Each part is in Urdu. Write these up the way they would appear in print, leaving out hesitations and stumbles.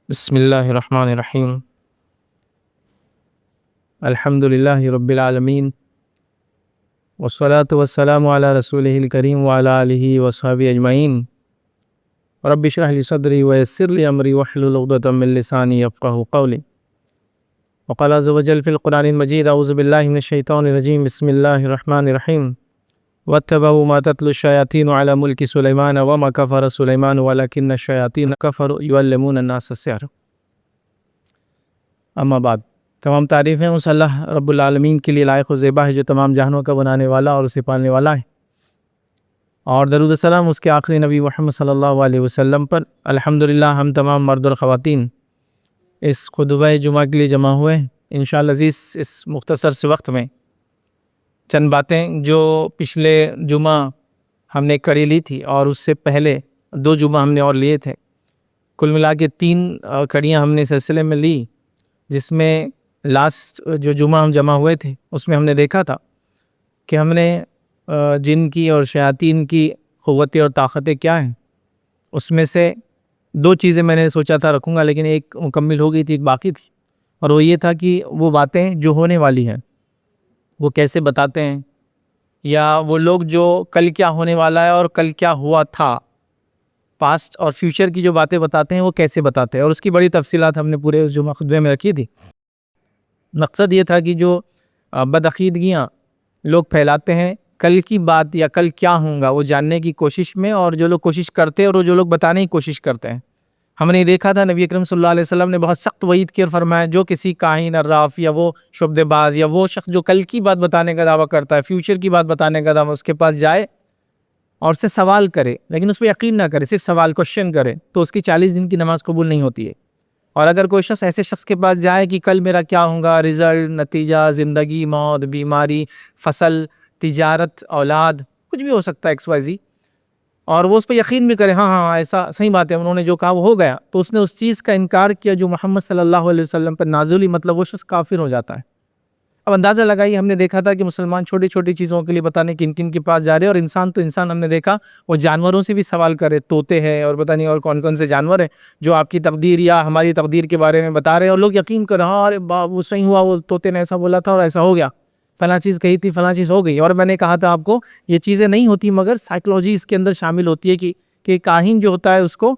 بسم اللہ الرحمن الرحیم الحمد للہ رب العالمین والصلاة والسلام علی رسولہ الکریم وعلی آلہ وصحبہ اجمعین رب اشرح لی صدری ویسر لی امری واحلل عقدۃ من لسانی یفقہوا قولی وقال عز وجل فی القرآن المجید اعوذ باللہ من الشیطان الرجیم بسم اللہ الرحمن الرحیم واتبعوا ما تتلو الشیاطین علی ملک سلیمان وما کفر سلیمان ولکن الشیاطین کفروا یعلمون الناس السحر۔ اما بعد، تمام تعریفیں اس اللہ رب العالمین کے لیے لائق و زیبا ہے جو تمام جہانوں کا بنانے والا اور اسے پالنے والا ہے، اور درود و سلام اس کے آخری نبی محمد صلی اللہ علیہ وسلم پر۔ الحمدللہ ہم تمام مرد اور خواتین اس خطبہ جمعہ کے لیے جمع ہوئے ہیں۔ انشاءاللہ عزیز، اس مختصر سے وقت میں چند باتیں جو پچھلے جمعہ ہم نے کڑی لی تھی اور اس سے پہلے 2 جمعہ ہم نے اور لیے تھے، کل ملا کے 3 کڑیاں ہم نے سلسلے میں لی، جس میں لاسٹ جو جمعہ ہم جمع ہوئے تھے اس میں ہم نے دیکھا تھا کہ ہم نے جن کی اور شیاطین کی قوتیں اور طاقتیں کیا ہیں۔ اس میں سے 2 چیزیں میں نے سوچا تھا رکھوں گا، لیکن ایک مکمل ہو گئی تھی، ایک باقی تھی، اور وہ یہ تھا کہ وہ باتیں جو ہونے والی ہیں وہ کیسے بتاتے ہیں، یا وہ لوگ جو کل کیا ہونے والا ہے اور کل کیا ہوا تھا، پاسٹ اور فیوچر کی جو باتیں بتاتے ہیں وہ کیسے بتاتے ہیں، اور اس کی بڑی تفصیلات ہم نے پورے اس جمعہ خطبے میں رکھی تھی۔ مقصد یہ تھا کہ جو بدعقیدگیاں لوگ پھیلاتے ہیں کل کی بات یا کل کیا ہوگا وہ جاننے کی کوشش میں، اور جو لوگ کوشش کرتے ہیں اور جو لوگ بتانے کی کوشش کرتے ہیں، ہم نے دیکھا تھا نبی اکرم صلی اللہ علیہ وسلم نے بہت سخت وعید کی اور فرمایا جو کسی کاہن عراف یا وہ شعبدے باز یا وہ شخص جو کل کی بات بتانے کا دعویٰ کرتا ہے، فیوچر کی بات بتانے کا دعویٰ، اس کے پاس جائے اور اس سے سوال کرے، لیکن اس پہ یقین نہ کرے، صرف سوال کوشچن کرے، تو اس کی 40 دن کی نماز قبول نہیں ہوتی ہے۔ اور اگر کوئی شخص ایسے شخص کے پاس جائے کہ کل میرا کیا ہوگا، رزلٹ، نتیجہ، زندگی، موت، بیماری، فصل، تجارت، اولاد، کچھ بھی ہو سکتا ہے XYZ، اور وہ اس پہ یقین بھی کرے، ہاں ایسا صحیح بات ہے، انہوں نے جو کہا وہ ہو گیا، تو اس نے اس چیز کا انکار کیا جو محمد صلی اللہ علیہ وسلم پر نازل ہوئی، مطلب وہ شخص کافر ہو جاتا ہے۔ اب اندازہ لگائیے، ہم نے دیکھا تھا کہ مسلمان چھوٹی چھوٹی چیزوں کے لیے بتانے کن کن کے پاس جا رہے ہیں، اور انسان تو انسان ہم نے دیکھا وہ جانوروں سے بھی سوال کرے، طوطے ہیں اور پتہ نہیں اور کون کون سے جانور ہیں جو آپ کی تقدیر یا ہماری تقدیر کے بارے میں بتا رہے ہیں، اور لوگ یقین کر رہے ہیں، ارے وہ صحیح ہوا، وہ طوطے نے ایسا بولا تھا اور ایسا ہو گیا، فلاں چیز کہی تھی، فلاں چیز ہو گئی۔ اور میں نے کہا تھا آپ کو یہ چیزیں نہیں ہوتی، مگر سائیکلوجی اس کے اندر شامل ہوتی ہے کہ کاہن جو ہوتا ہے اس کو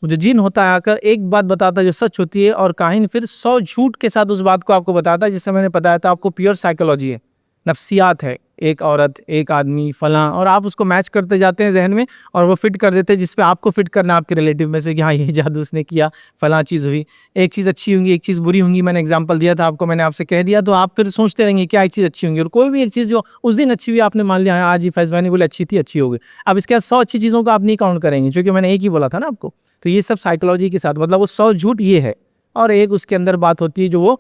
جو جن ہوتا ہے آ کر ایک بات بتاتا ہے جو سچ ہوتی ہے، اور کاہن پھر 100 جھوٹ کے ساتھ اس بات کو آپ کو بتاتا ہے، جس سے میں نے بتایا تھا آپ کو پیور سائیکلوجی ہے، نفسیات ہے، ایک عورت، ایک آدمی، فلاں، اور آپ اس کو میچ کرتے جاتے ہیں ذہن میں اور وہ فٹ کر دیتے ہیں جس پہ آپ کو فٹ کرنا آپ کے ریلیٹیو میں سے کہ ہاں یہ جادو اس نے کیا، فلاں چیز ہوئی، ایک چیز اچھی ہوں گی ایک چیز بری ہوں گی، میں نے ایگزامپل دیا تھا آپ کو، میں نے آپ سے کہہ دیا، تو آپ پھر سوچتے رہیں گے کیا ایک چیز اچھی ہوں گی، اور کوئی بھی ایک چیز جو اس دن اچھی ہوئی آپ نے مان لیا آج ہی فیض بھائی نے بولے اچھی تھی، اچھی ہو گئی، اب اس کے بعد 100 اچھی چیزوں کو آپ نہیں کاؤنٹ کریں گے کیونکہ میں نے ایک ہی بولا تھا نا آپ کو۔ تو یہ سب سائیکلوجی کے ساتھ، مطلب وہ 100 جھوٹ یہ ہے، اور ایک اس کے اندر بات ہوتی ہے جو وہ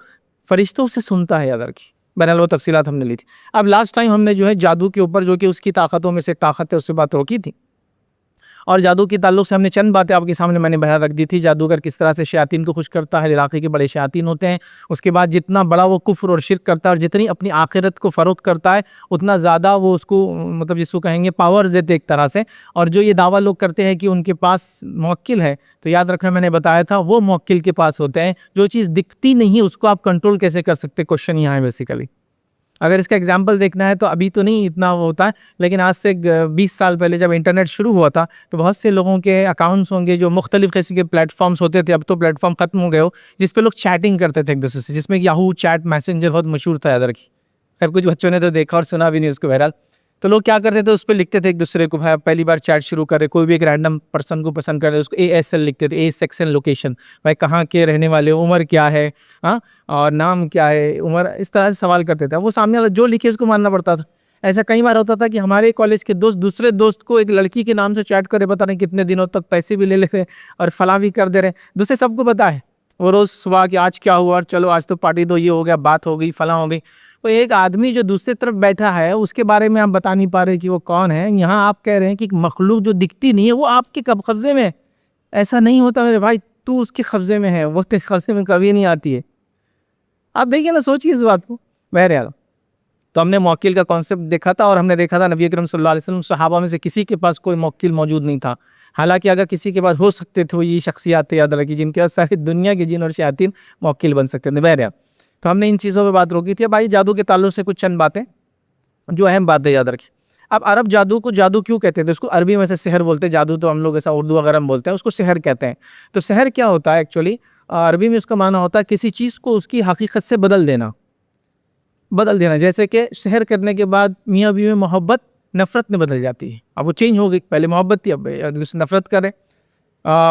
فرشتوں سے سنتا ہے ادر کی، بہرحال وہ تفصیلات ہم نے لی تھی۔ اب لاسٹ ٹائم ہم نے جو ہے جادو کے اوپر، جو کہ اس کی طاقتوں میں سے طاقت ہے، اس سے بات روکی تھی، اور جادو کے تعلق سے ہم نے چند باتیں آپ کے سامنے میں نے بیان رکھ دی تھی۔ جادوگر کس طرح سے شیاطین کو خوش کرتا ہے، علاقے کے بڑے شیاطین ہوتے ہیں، اس کے بعد جتنا بڑا وہ کفر اور شرک کرتا ہے اور جتنی اپنی آخرت کو فروخت کرتا ہے اتنا زیادہ وہ اس کو مطلب جس کو کہیں گے پاور دیتے ایک طرح سے، اور جو یہ دعویٰ لوگ کرتے ہیں کہ ان کے پاس موکل ہے، تو یاد رکھنا میں نے بتایا تھا وہ موکل کے پاس ہوتے ہیں، جو چیز دکھتی نہیں ہے اس کو آپ کنٹرول کیسے کر سکتے، کوشچن یہاں ہے بیسیکلی۔ اگر اس کا ایگزامپل دیکھنا ہے تو ابھی تو نہیں اتنا وہ ہوتا ہے، لیکن آج سے 20 سال پہلے جب انٹرنیٹ شروع ہوا تھا تو بہت سے لوگوں کے اکاؤنٹس ہوں گے جو مختلف قسم کے پلیٹ فارمز ہوتے تھے، اب تو پلیٹ فارم ختم ہو گئے ہو، جس پہ لوگ چیٹنگ کرتے تھے ایک دوسرے سے، جس میں یاہو چیٹ میسنجر بہت مشہور تھا ادھر کی، خیر کچھ بچوں نے تو دیکھا اور سنا بھی نہیں اس کو، بہرحال تو لوگ کیا کرتے تھے اس پہ لکھتے تھے ایک دوسرے کو، بھائی پہلی بار چیٹ شروع کرے، کوئی بھی ایک رینڈم پرسن کو پسند کرے اس کو ASL لکھتے تھے، اے سیکشن لوکیشن، بھائی کہاں کے رہنے والے، عمر کیا ہے، ہاں اور نام کیا ہے، عمر، اس طرح سے سوال کرتے تھے، وہ سامنے والا جو لکھے اس کو ماننا پڑتا تھا۔ ایسا کئی بار ہوتا تھا کہ ہمارے کالج کے دوست دوسرے دوست کو ایک لڑکی کے نام سے چیٹ کرے، پتہ نہیں کتنے دنوں تک پیسے بھی لے لیتے اور فلاں بھی کر دے رہے، دوسرے سب کو پتہ ہے، وہ روز صبح کہ آج کیا ہوا، چلو آج تو پارٹی دو، یہ ہو گیا، بات ہو گئی، فلاں ہو گئی۔ وہ ایک آدمی جو دوسری طرف بیٹھا ہے اس کے بارے میں آپ بتا نہیں پا رہے کہ وہ کون ہے، یہاں آپ کہہ رہے ہیں کہ ایک مخلوق جو دکھتی نہیں ہے وہ آپ کے قبضے میں ہے۔ ایسا نہیں ہوتا میرے بھائی، تو اس کے قبضے میں ہے، وہ تیرے قبضے میں کبھی نہیں آتی ہے۔ آپ دیکھیں نا، سوچیے اس بات کو۔ بہرحال تو ہم نے موکل کا کانسیپٹ دیکھا تھا، اور ہم نے دیکھا تھا نبی اکرم صلی اللہ علیہ وسلم صحابہ میں سے کسی کے پاس کوئی موکل موجود نہیں تھا. حالانکہ اگر کسی کے پاس ہو سکتے تھے وہ یہ شخصیات یاد رکھی جن کے پاس ساری دنیا کے جن اور شیاطین موکل بن سکتے تھے. بہرحال تو ہم نے ان چیزوں پہ بات روکی تھی. اب آئی جادو کے تعلق سے کچھ چند باتیں جو اہم باتیں یاد رکھیں. اب عرب جادو کو جادو کیوں کہتے تھے؟ اس کو عربی میں سے سحر بولتے ہیں. جادو تو ہم لوگ ایسا اردو وغیرہ میں بولتے ہیں، اس کو سحر کہتے ہیں. تو سحر کیا ہوتا ہے ایکچولی؟ عربی میں اس کا معنی ہوتا ہے کسی چیز کو اس کی حقیقت سے بدل دینا. جیسے کہ سحر کرنے کے بعد میاں بیوی میں محبت نفرت میں بدل جاتی ہے. اب وہ چینج ہو گئی، پہلے محبت تھی اب نفرت کرے.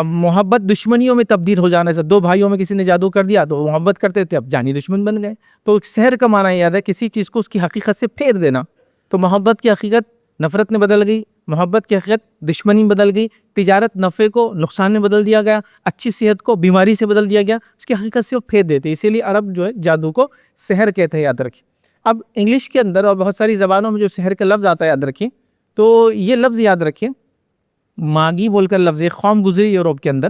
محبت دشمنیوں میں تبدیل ہو جانے سے، دو بھائیوں میں کسی نے جادو کر دیا تو وہ محبت کرتے تھے، اب جانی دشمن بن گئے. تو سحر کا معنی یاد ہے کسی چیز کو اس کی حقیقت سے پھیر دینا. تو محبت کی حقیقت نفرت میں بدل گئی، محبت کی حقیقت دشمنی میں بدل گئی، تجارت نفع کو نقصان میں بدل دیا گیا، اچھی صحت کو بیماری سے بدل دیا گیا، اس کی حقیقت سے وہ پھیر دیتے. اسی لیے عرب جو ہے جادو کو سحر کہتے ہیں، یاد رکھیں. اب انگلش کے اندر اور بہت ساری زبانوں میں جو سحر کا لفظ آتا ہے یاد رکھیں. تو یہ لفظ یاد رکھیں، ماگی بول کر لفظ، ایک قوم گزری یوروپ کے اندر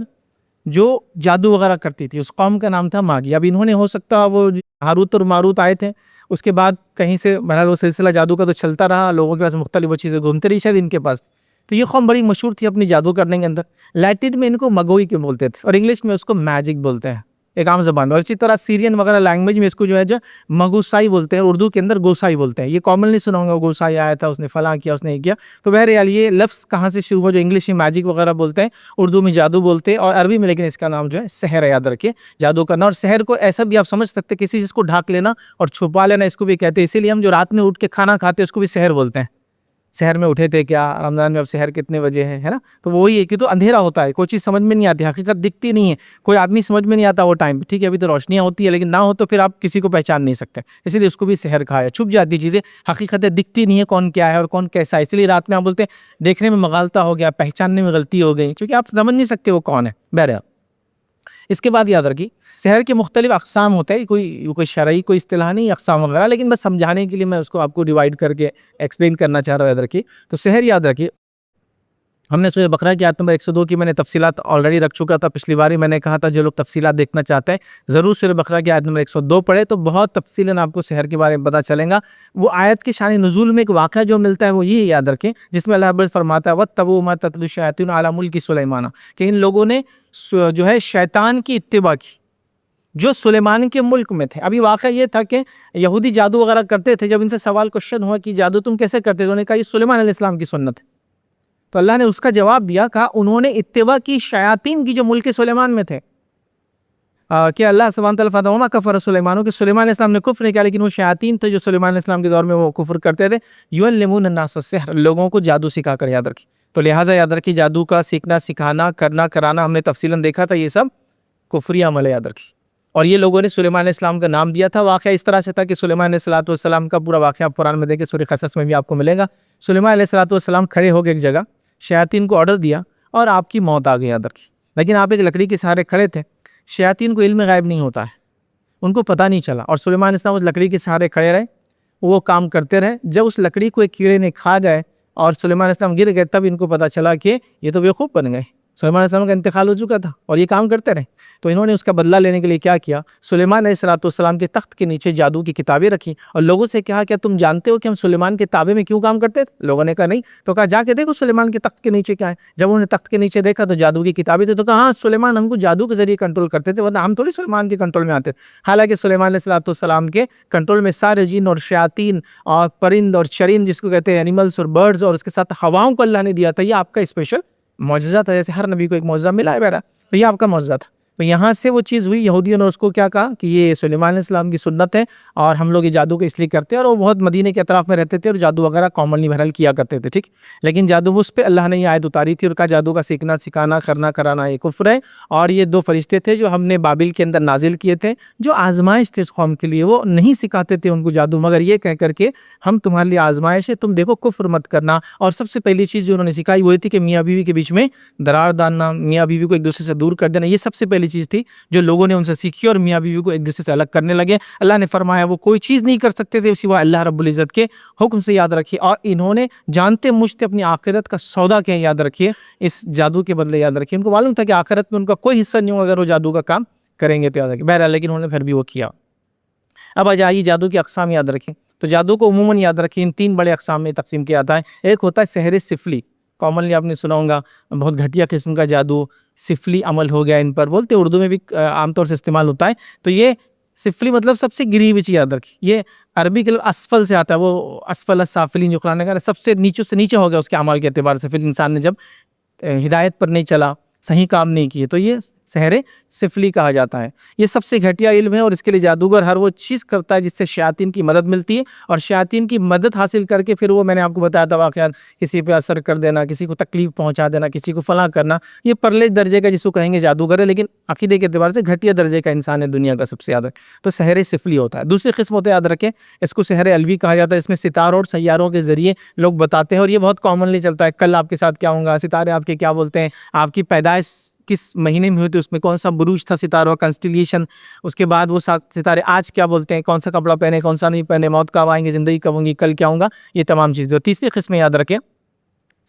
جو جادو وغیرہ کرتی تھی، اس قوم کا نام تھا ماگی. اب انہوں نے ہو سکتا وہ ہاروت اور ماروت آئے تھے، اس کے بعد کہیں سے بہرحال وہ سلسلہ جادو کا تو چلتا رہا، لوگوں کے پاس مختلف وہ چیزیں گھومتے رہی شاید ان کے پاس. تو یہ قوم بڑی مشہور تھی اپنی جادو کرنے کے اندر. لیٹن میں ان کو مگوئی کے بولتے تھے اور انگلش میں اس کو میجک بولتے ہیں، ایک عام زبان میں. اور اسی طرح سیرین وغیرہ لینگویج میں اس کو جو ہے مگوسائی بولتے ہیں، اردو کے اندر گوسائی بولتے ہیں. یہ کامنلی سنا ہوگا، گوسائی آیا تھا، اس نے فلاں کیا، اس نے یہ کیا. تو بہرحال یہ لفظ کہاں سے شروع ہوا؟ جو انگلش میں میجک وغیرہ بولتے ہیں، اردو میں جادو بولتے ہیں، اور عربی میں لیکن اس کا نام جو ہے سحر ہے. یاد رکھیں جادو کرنا. اور سحر کو ایسا بھی آپ سمجھ سکتے ہیں، کسی چیز کو ڈھانک لینا اور چھپا لینا، اس کو بھی کہتے ہیں. اسی لیے ہم جو رات میں اٹھ کے کھانا کھاتے ہیں اس کو بھی سحر بولتے ہیں. سحر میں اٹھے تھے کیا رمضان میں، اب سحر کتنے بجے ہے نا؟ تو وہی ہے کہ تو اندھیرا ہوتا ہے، کوئی چیز سمجھ میں نہیں آتی، حقیقت دکھتی نہیں ہے، کوئی آدمی سمجھ میں نہیں آتا وہ ٹائم. ٹھیک ہے ابھی تو روشنیاں ہوتی ہے، لیکن نہ ہو تو پھر آپ کسی کو پہچان نہیں سکتے. اسی لیے اس کو بھی سحر کہا ہے. چھپ جاتی چیزیں، حقیقتیں دکھتی نہیں ہے، کون کیا ہے اور کون کیسا ہے. اسی لیے رات میں آپ بولتے ہیں دیکھنے میں مغالطہ ہو گیا، پہچاننے میں غلطی ہو گئی، کیونکہ آپ سمجھ نہیں سکتے وہ کون ہے. بہرحال اس کے بعد یاد رکھیے سحر کے مختلف اقسام ہوتے ہیں، کوئی شرعی کوئی اصطلاح نہیں، اقسام وغیرہ، لیکن بس سمجھانے کے لیے میں اس کو آپ کو ڈیوائیڈ کر کے ایکسپلین کرنا چاہ رہا ہوں. یاد رکھیے تو سحر یاد رکھیے، ہم نے سورہ بقرہ کی آیت نمبر 102 کی میں نے تفصیلات آلریڈی رکھ چکا تھا پچھلی باری. میں نے کہا تھا جو لوگ تفصیلات دیکھنا چاہتے ہیں ضرور سورہ بقرہ کی آیت نمبر 102 پڑھے، تو بہت تفصیلاً آپ کو سحر کے بارے میں پتہ چلے گا. وہ آیت کے شان نزول میں ایک واقعہ جو ملتا ہے وہ یہ یاد رکھیں، جس میں اللہ رب العزت فرماتا ہے وَاتَّبَعُوا مَا تَتْلُو الشَّيَاطِينُ عَلَىٰ مُلْكِ سُلَيْمَانَ، کہ ان لوگوں نے جو ہے شیطان کی اتباع کی جو سلیمان کے ملک میں تھے. ابھی واقعہ یہ تھا کہ یہودی جادو وغیرہ کرتے تھے. جب ان سے سوال کوشچن ہوا کہ جادو تم کیسے کرتے تھے، انہوں نے کہا یہ سلیمان علیہ السلام کی سنت ہے. تو اللہ نے اس کا جواب دیا، کہا انہوں نے اتباع کی شیاطین کی جو ملک سلیمان میں تھے. کہ اللہ سبحانہ وتعالیٰ فرماتا ہے وَمَا كَفَرَ سُلَيْمَانُ، کہ سلیمان علیہ السلام نے کفر نہیں کیا، لیکن وہ شیاطین تھے جو سلیمان علیہ السلام کے دور میں وہ کفر کرتے تھے. يُعَلِّمُونَ النَّاسَ السِّحْرَ، لوگوں کو جادو سکھا کر. یاد رکھیں تو لہٰذا یاد رکھیں جادو کا سیکھنا، سکھانا، کرنا، کرانا ہم نے تفصیلاً دیکھا تھا، یہ سب کفری عمل ہے. یاد رکھیں اور یہ لوگوں نے سلیمان علیہ السلام کا نام دیا تھا. واقعہ اس طرح سے تھا کہ سلیمان علیہ السلام کا پورا واقعہ قرآن میں دیکھیں، سورہ قصص میں بھی آپ کو ملے گا. سلیمان علیہ السلام کھڑے ہو کے ایک جگہ شیاطین کو آرڈر دیا اور آپ کی موت آ گئی. یاد رکھیں لیکن آپ ایک لکڑی کے سہارے کھڑے تھے. شیاطین کو علم غیب نہیں ہوتا ہے، ان کو پتہ نہیں چلا، اور سلیمان علیہ السلام اس لکڑی کے سہارے کھڑے رہے، وہ کام کرتے رہے. جب اس لکڑی کو ایک کیڑے نے کھا گئے اور سلیمان علیہ السلام گر گئے، تب ان کو پتہ چلا کہ یہ تو بیوقوف بن گئے. سلیمان علیہ السلام کا انتقال ہو چکا تھا اور یہ کام کرتے رہے. تو انہوں نے اس کا بدلہ لینے کے لیے کیا کیا، سلیمان علیہ السلام کے تخت کے نیچے جادو کی کتابیں رکھی اور لوگوں سے کہا کیا تم جانتے ہو کہ ہم سلیمان کے تابع میں کیوں کام کرتے تھے؟ لوگوں نے کہا نہیں. تو کہا جا کے دیکھو سلیمان کے تخت کے نیچے کیا ہے. جب انہوں نے تخت کے نیچے دیکھا تو جادو کی کتابیں تھے. تو کہا ہاں سلیمان ہم کو جادو کے ذریعے کنٹرول کرتے تھے، ورنہ ہم تھوڑی سلیمان کے کنٹرول میں آتے تھے. حالانکہ سلیمان علیہ السلام کے کنٹرول میں سارے جن اور شیاطین اور پرند اور چرند جس کو کہتے ہیں اینیملز اور برڈز، اور اس کے ساتھ ہواؤں کو اللہ نے دیا تھا. یہ آپ کا اسپیشل معجزہ تھا، جیسے ہر نبی کو ایک معجزہ ملا ہے بہرحال، تو یہ آپ کا معجزہ تھا. تو یہاں سے وہ چیز ہوئی، یہودیوں نے اس کو کیا کہا کہ یہ سلیمان علیہ السلام کی سنت ہے اور ہم لوگ یہ جادو کو اس لیے کرتے ہیں. اور وہ بہت مدینے کے اطراف میں رہتے تھے اور جادو وغیرہ کامنلی بہرحال کیا کرتے تھے. ٹھیک لیکن جادو اس پہ اللہ نے یہ آیت اتاری تھی اور کہا جادو کا سیکھنا، سکھانا، کرنا، کرانا یہ کفر ہے. اور یہ دو فرشتے تھے جو ہم نے بابل کے اندر نازل کیے تھے، جو آزمائش تھے اس قوم کے لیے. وہ نہیں سکھاتے تھے ان کو جادو، مگر یہ کہہ کر کے ہم تمہارے لیے آزمائش ہے، تم دیکھو کفر مت کرنا. اور سب سے پہلی چیز جو انہوں نے سکھائی وہ تھی کہ میاں بیوی کے بیچ میں درار ڈالنا، میاں بیوی کو ایک دوسرے سے دور کر دینا. یہ سب سے پہلی چیز تھی جو لوگوں نے ان سے سیکھی اور میاں بیوی کو ایک دوسرے سے الگ کرنے لگے. اللہ نے فرمایا وہ کوئی چیز نہیں کر سکتے تھے سوائے اللہ رب العزت کے حکم سے. یاد رکھیے اور انہوں نے جانتے مجھتے اپنی آخرت کا سودا کیا. یاد رکھیے اس جادو کے بدلے، یاد رکھیے ان کو معلوم تھا کہ آخرت میں ان کا کوئی حصہ نہیں ہوگا اگر وہ جادو کا کام کریں گے. تو یاد رکھیے بہرحال لیکن انہوں نے پھر بھی وہ کیا. اب آ جائیے جادو کی اقسام یاد رکھیں. تو جادو کو عموماً یاد رکھیں ان 3 بڑے اقسام میں تقسیم کیا جاتا ہے. ایک ہوتا ہے سحر سفلی، کامنلی آپ نے سنا ہوگا، بہت گھٹیا قسم کا جادو، سفلی عمل ہو گیا ان پر، بولتے اردو میں بھی عام طور سے استعمال ہوتا ہے. تو یہ سفلی مطلب سب سے گری ہوئی چیز یاد رکھیں. یہ عربی کے اسفل سے آتا ہے، وہ اسفل السافلین جو قرآن کا سب سے نیچے سے نیچے ہو گیا اس کے اعمال کے اعتبار سے، پھر انسان نے جب ہدایت پر نہیں چلا، صحیح کام نہیں کیے، تو یہ سحر سفلی کہا جاتا ہے. یہ سب سے گھٹیا علم ہے اور اس کے لیے جادوگر ہر وہ چیز کرتا ہے جس سے شیاطین کی مدد ملتی ہے، اور شیاطین کی مدد حاصل کر کے پھر وہ میں نے آپ کو بتایا تھا واقعات، کسی پہ اثر کر دینا، کسی کو تکلیف پہنچا دینا، کسی کو فلاں کرنا، یہ پرلے درجے کا جس کو کہیں گے جادوگر ہے، لیکن عقیدے کے اعتبار سے گھٹیا درجے کا انسان ہے دنیا کا سب سے زیادہ. تو سحر سفلی ہوتا ہے. دوسری قسم ہوتا ہے یاد رکھیں، اس کو سحر علوی کہا جاتا ہے. اس میں ستاروں اور سیاروں کے ذریعے لوگ بتاتے ہیں، اور یہ بہت کامنلی چلتا ہے. کل آپ کے ساتھ کیا ہوگا، ستارے آپ کے کیا بولتے ہیں، آپ کی پیدائش کس مہینے میں ہوئی تھی، اس میں کون سا بروج تھا ستاروں کا کنسٹیلیشن، اس کے بعد وہ ستارے آج کیا بولتے ہیں، کون سا کپڑا پہنے کون سا نہیں پہنے، موت کب آئیں گے، زندگی کب ہوں گی، کل کیا ہوں گا، یہ تمام چیزیں. تیسری قسم یاد رکھیں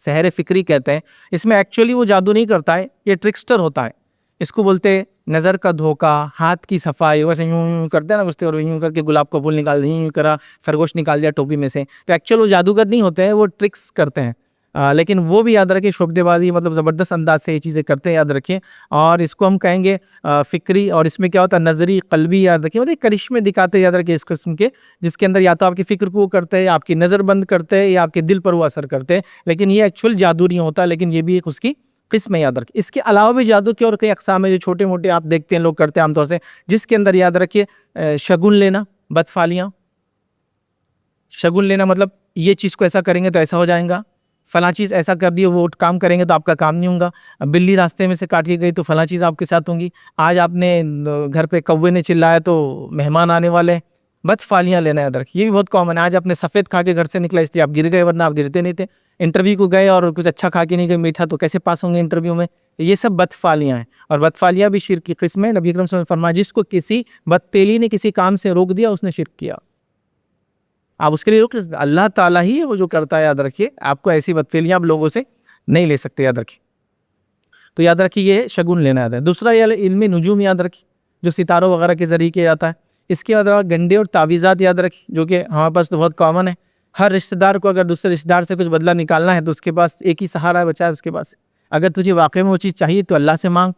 سحر فکری کہتے ہیں. اس میں ایکچولی وہ جادو نہیں کرتا ہے، یہ ٹرکسٹر ہوتا ہے. اس کو بولتے ہیں نظر کا دھوکا، ہاتھ کی صفائی، ویسے یوں کرتے ہیں نا گستے، اور یوں کر کے گلاب کا پھول نکال دیا، یوں کرا خرگوش نکال دیا ٹوپی میں سے. تو ایکچوئل وہ جادوگر نہیں ہوتے ہیں، وہ ٹرکس کرتے ہیں. لیکن وہ بھی یاد رکھیں شعبدے بازی مطلب زبردست انداز سے یہ چیزیں کرتے ہیں، یاد رکھیں. اور اس کو ہم کہیں گے فکری، اور اس میں کیا ہوتا ہے نظری قلبی، یاد رکھیں مطلب کرشمے دکھاتے ہیں، یاد رکھیں اس قسم کے، جس کے اندر یا تو آپ کی فکر کو وہ کرتے ہیں، آپ کی نظر بند کرتے ہیں، یا آپ کے دل پر وہ اثر کرتے ہیں. لیکن یہ ایکچوئل جادو نہیں ہوتا، لیکن یہ بھی ایک اس کی قسم یاد رکھیں. اس کے علاوہ بھی جادو کے اور کئی اقسام ہیں جو چھوٹے موٹے آپ دیکھتے ہیں لوگ کرتے ہیں عام طور سے، جس کے اندر یاد رکھیے شگن لینا، بدفالیاں. شگن لینا مطلب یہ چیز کو ایسا کریں گے تو ایسا ہو جائے گا، فلاں چیز ایسا کر دی، وہ کام کریں گے تو آپ کا کام نہیں ہوگا، بلی راستے میں سے کاٹ کے گئی تو فلاں چیز آپ کے ساتھ ہوں گی، آج آپ نے گھر پہ کوے نے چلایا تو مہمان آنے والے. بدفالیاں لینا یاد رکھیں، یہ بھی بہت کامن ہے. آج آپ نے سفید کھا کے گھر سے نکلا اس لیے آپ گر گئے، ورنہ آپ گرتے نہیں تھے. انٹرویو کو گئے اور کچھ اچھا کھا کے نہیں گئے میٹھا، تو کیسے پاس ہوں گے انٹرویو میں. یہ سب بدفالیاں ہیں، اور بدفالیاں بھی شرک کی قسم ہے. نبی اکرم صلی اللہ علیہ وسلم فرمایا جس کو کسی بدتیلی نے کسی کام سے روک دیا اس نے شرک کیا. آپ اس کے لیے روک سکتے، اللہ تعالیٰ ہی ہے وہ جو کرتا ہے. یاد رکھیے آپ کو ایسی بدفعلیاں آپ لوگوں سے نہیں لے سکتے، یاد رکھیے. تو یاد رکھیے یہ شگن لینا یاد ہے. دوسرا یہ علم نجوم یاد رکھیے، جو ستاروں وغیرہ کے ذریعے کیا جاتا ہے. اس کے علاوہ گنڈے اور تعویذات یاد رکھیے، جو کہ ہمارے پاس تو بہت کامن ہے. ہر رشتہ دار کو اگر دوسرے رشتہ دار سے کچھ بدلہ نکالنا ہے تو اس کے پاس ایک ہی سہارا ہے، بچا ہے اس کے پاس. اگر تجھے واقعی میں وہ چیز چاہیے تو اللہ سے مانگ.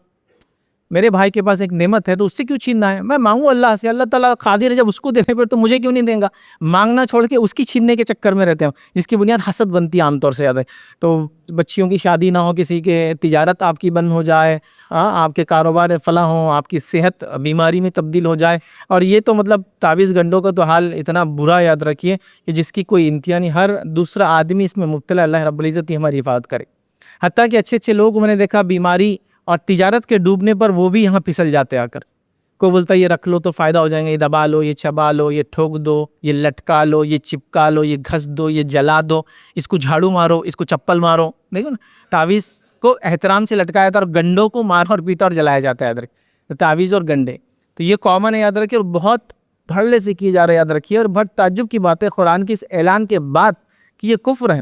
میرے بھائی کے پاس ایک نعمت ہے تو اس سے کیوں چھیننا ہے، میں مانگوں اللہ سے. اللہ تعالیٰ قادر ہے جب اس کو دینے پر تو مجھے کیوں نہیں دیں گا. مانگنا چھوڑ کے اس کی چھیننے کے چکر میں رہتے ہیں، جس کی بنیاد حسد بنتی ہے عام طور سے. یاد ہے تو بچیوں کی شادی نہ ہو کسی کے، تجارت آپ کی بند ہو جائے، آپ کے کاروبار فلاں ہوں، آپ کی صحت بیماری میں تبدیل ہو جائے. اور یہ تو مطلب تعویذ گنڈوں کا تو حال اتنا برا یاد رکھیے کہ جس کی کوئی انتہا نہیں. ہر دوسرا آدمی اس میں مبتلا، اللہ رب العزت ہی ہماری حفاظت کرے. حتیٰ کہ اچھے اچھے لوگ میں نے دیکھا بیماری اور تجارت کے ڈوبنے پر وہ بھی یہاں پھسل جاتے آ کر. کوئی بولتا ہے یہ رکھ لو تو فائدہ ہو جائیں گے، یہ دبا لو، یہ چبا لو، یہ ٹھوک دو، یہ لٹکا لو، یہ چپکا لو، یہ گھس دو، یہ جلا دو، اس کو جھاڑو مارو، اس کو چپل مارو. دیکھو نا، تعویذ کو احترام سے لٹکایا جاتا ہے اور گنڈوں کو مارا اور پیٹا اور جلایا جاتا ہے. یاد رکھیں تعویذ اور گنڈے تو یہ کامن ہے، یاد رکھیں، اور بہت دھڑلے سے کیے جا رہے. یاد رکھیے، اور بہت تعجب کی بات ہے قرآن کے اس اعلان کے بعد کہ یہ کفر ہے،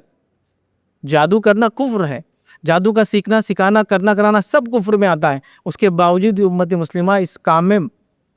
جادو کرنا کفر ہے، جادو کا سیکھنا سکھانا کرنا کرانا سب کفر میں آتا ہے. اس کے باوجود امت مسلمہ اس کام میں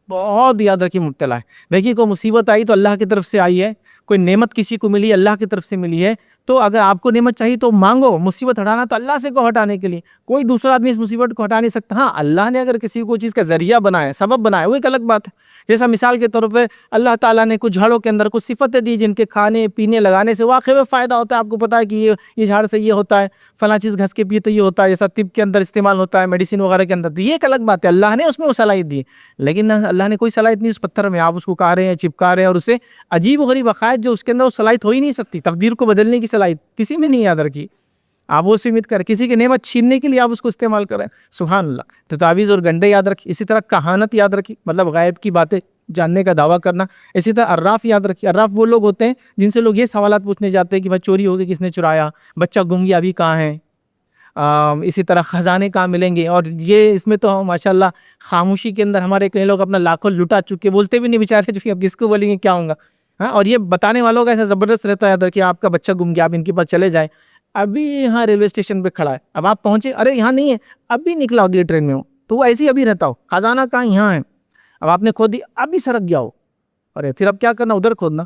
بہت یاد رکھی مبتلا ہے. دیکھیے کوئی مصیبت آئی تو اللہ کی طرف سے آئی ہے، کوئی نعمت کسی کو ملی اللہ کی طرف سے ملی ہے. تو اگر آپ کو نعمت چاہیے تو مانگو. مصیبت ہٹانا تو اللہ سے کو ہٹانے کے لیے، کوئی دوسرا آدمی اس مصیبت کو ہٹا نہیں سکتا. ہاں اللہ نے اگر کسی کو چیز کا ذریعہ بنایا، سبب بنایا، وہ ایک الگ بات ہے. جیسا مثال کے طور پہ اللہ تعالیٰ نے کچھ جھاڑوں کے اندر کچھ صفتیں دی جن کے کھانے پینے لگانے سے واقعی میں فائدہ ہوتا ہے. آپ کو پتا ہے کہ یہ جھاڑ سے یہ ہوتا ہے، فلاں چیز گھس کے پیے تو یہ ہوتا ہے، جیسا طب کے اندر استعمال ہوتا ہے، میڈیسن وغیرہ کے اندر. تو یہ ایک الگ بات ہے، اللہ نے اس میں وہ صلاحیت دی. لیکن اللہ نے کوئی صلاحیت نہیں اس پتھر میں، آپ اس کو کھا رہے ہیں، چپکا رہے ہیں، اور اسے عجیب و غریب عقائد جو اس کے اندر وہ صلاحیت ہو ہی نہیں سکتی. تقدیر کو بدلنے کی صلاحیت کسی میں نہیں. یاد رکھیے آپ وہ سیمت کر کسی کی نعمت چھیننے کے لیے آپ اس کو استعمال کریں، سبحان اللہ. تو تعویذ اور گنڈے یاد رکھیے. اسی طرح کہانت یاد رکھیے، مطلب غیب کی باتیں جاننے کا دعویٰ کرنا. اسی طرح عراف یاد رکھیے. عراف وہ لوگ ہوتے ہیں جن سے لوگ یہ سوالات پوچھنے جاتے ہیں کہ بھائی چوری ہو گئی کس نے چرایا، بچہ گم گیا ابھی کہاں ہے، اسی طرح خزانے کہاں ملیں گے. اور یہ اس میں تو ماشاءاللہ خاموشی کے اندر ہمارے کئی لوگ اپنا لاکھوں لٹا چکے، بولتے بھی نہیں بیچارے، جو کہ اب کس کو بولیں گے کیا ہوں گا. اور یہ بتانے والوں کا ایسا زبردست رہتا ہے کہ آپ کا بچہ گم گیا، آپ ان کے پاس چلے جائیں. ابھی یہاں ریلوے اسٹیشن پہ کھڑا ہے، اب آپ پہنچے، ارے یہاں نہیں ہے، ابھی نکلا اگلی ٹرین میں ہو، تو وہ ایسے ہی ابھی رہتا ہو. خزانہ کہاں؟ یہاں ہے. اب آپ نے کھود دی، ابھی سرک گیا ہو، ارے پھر اب کیا کرنا، ادھر کھودنا.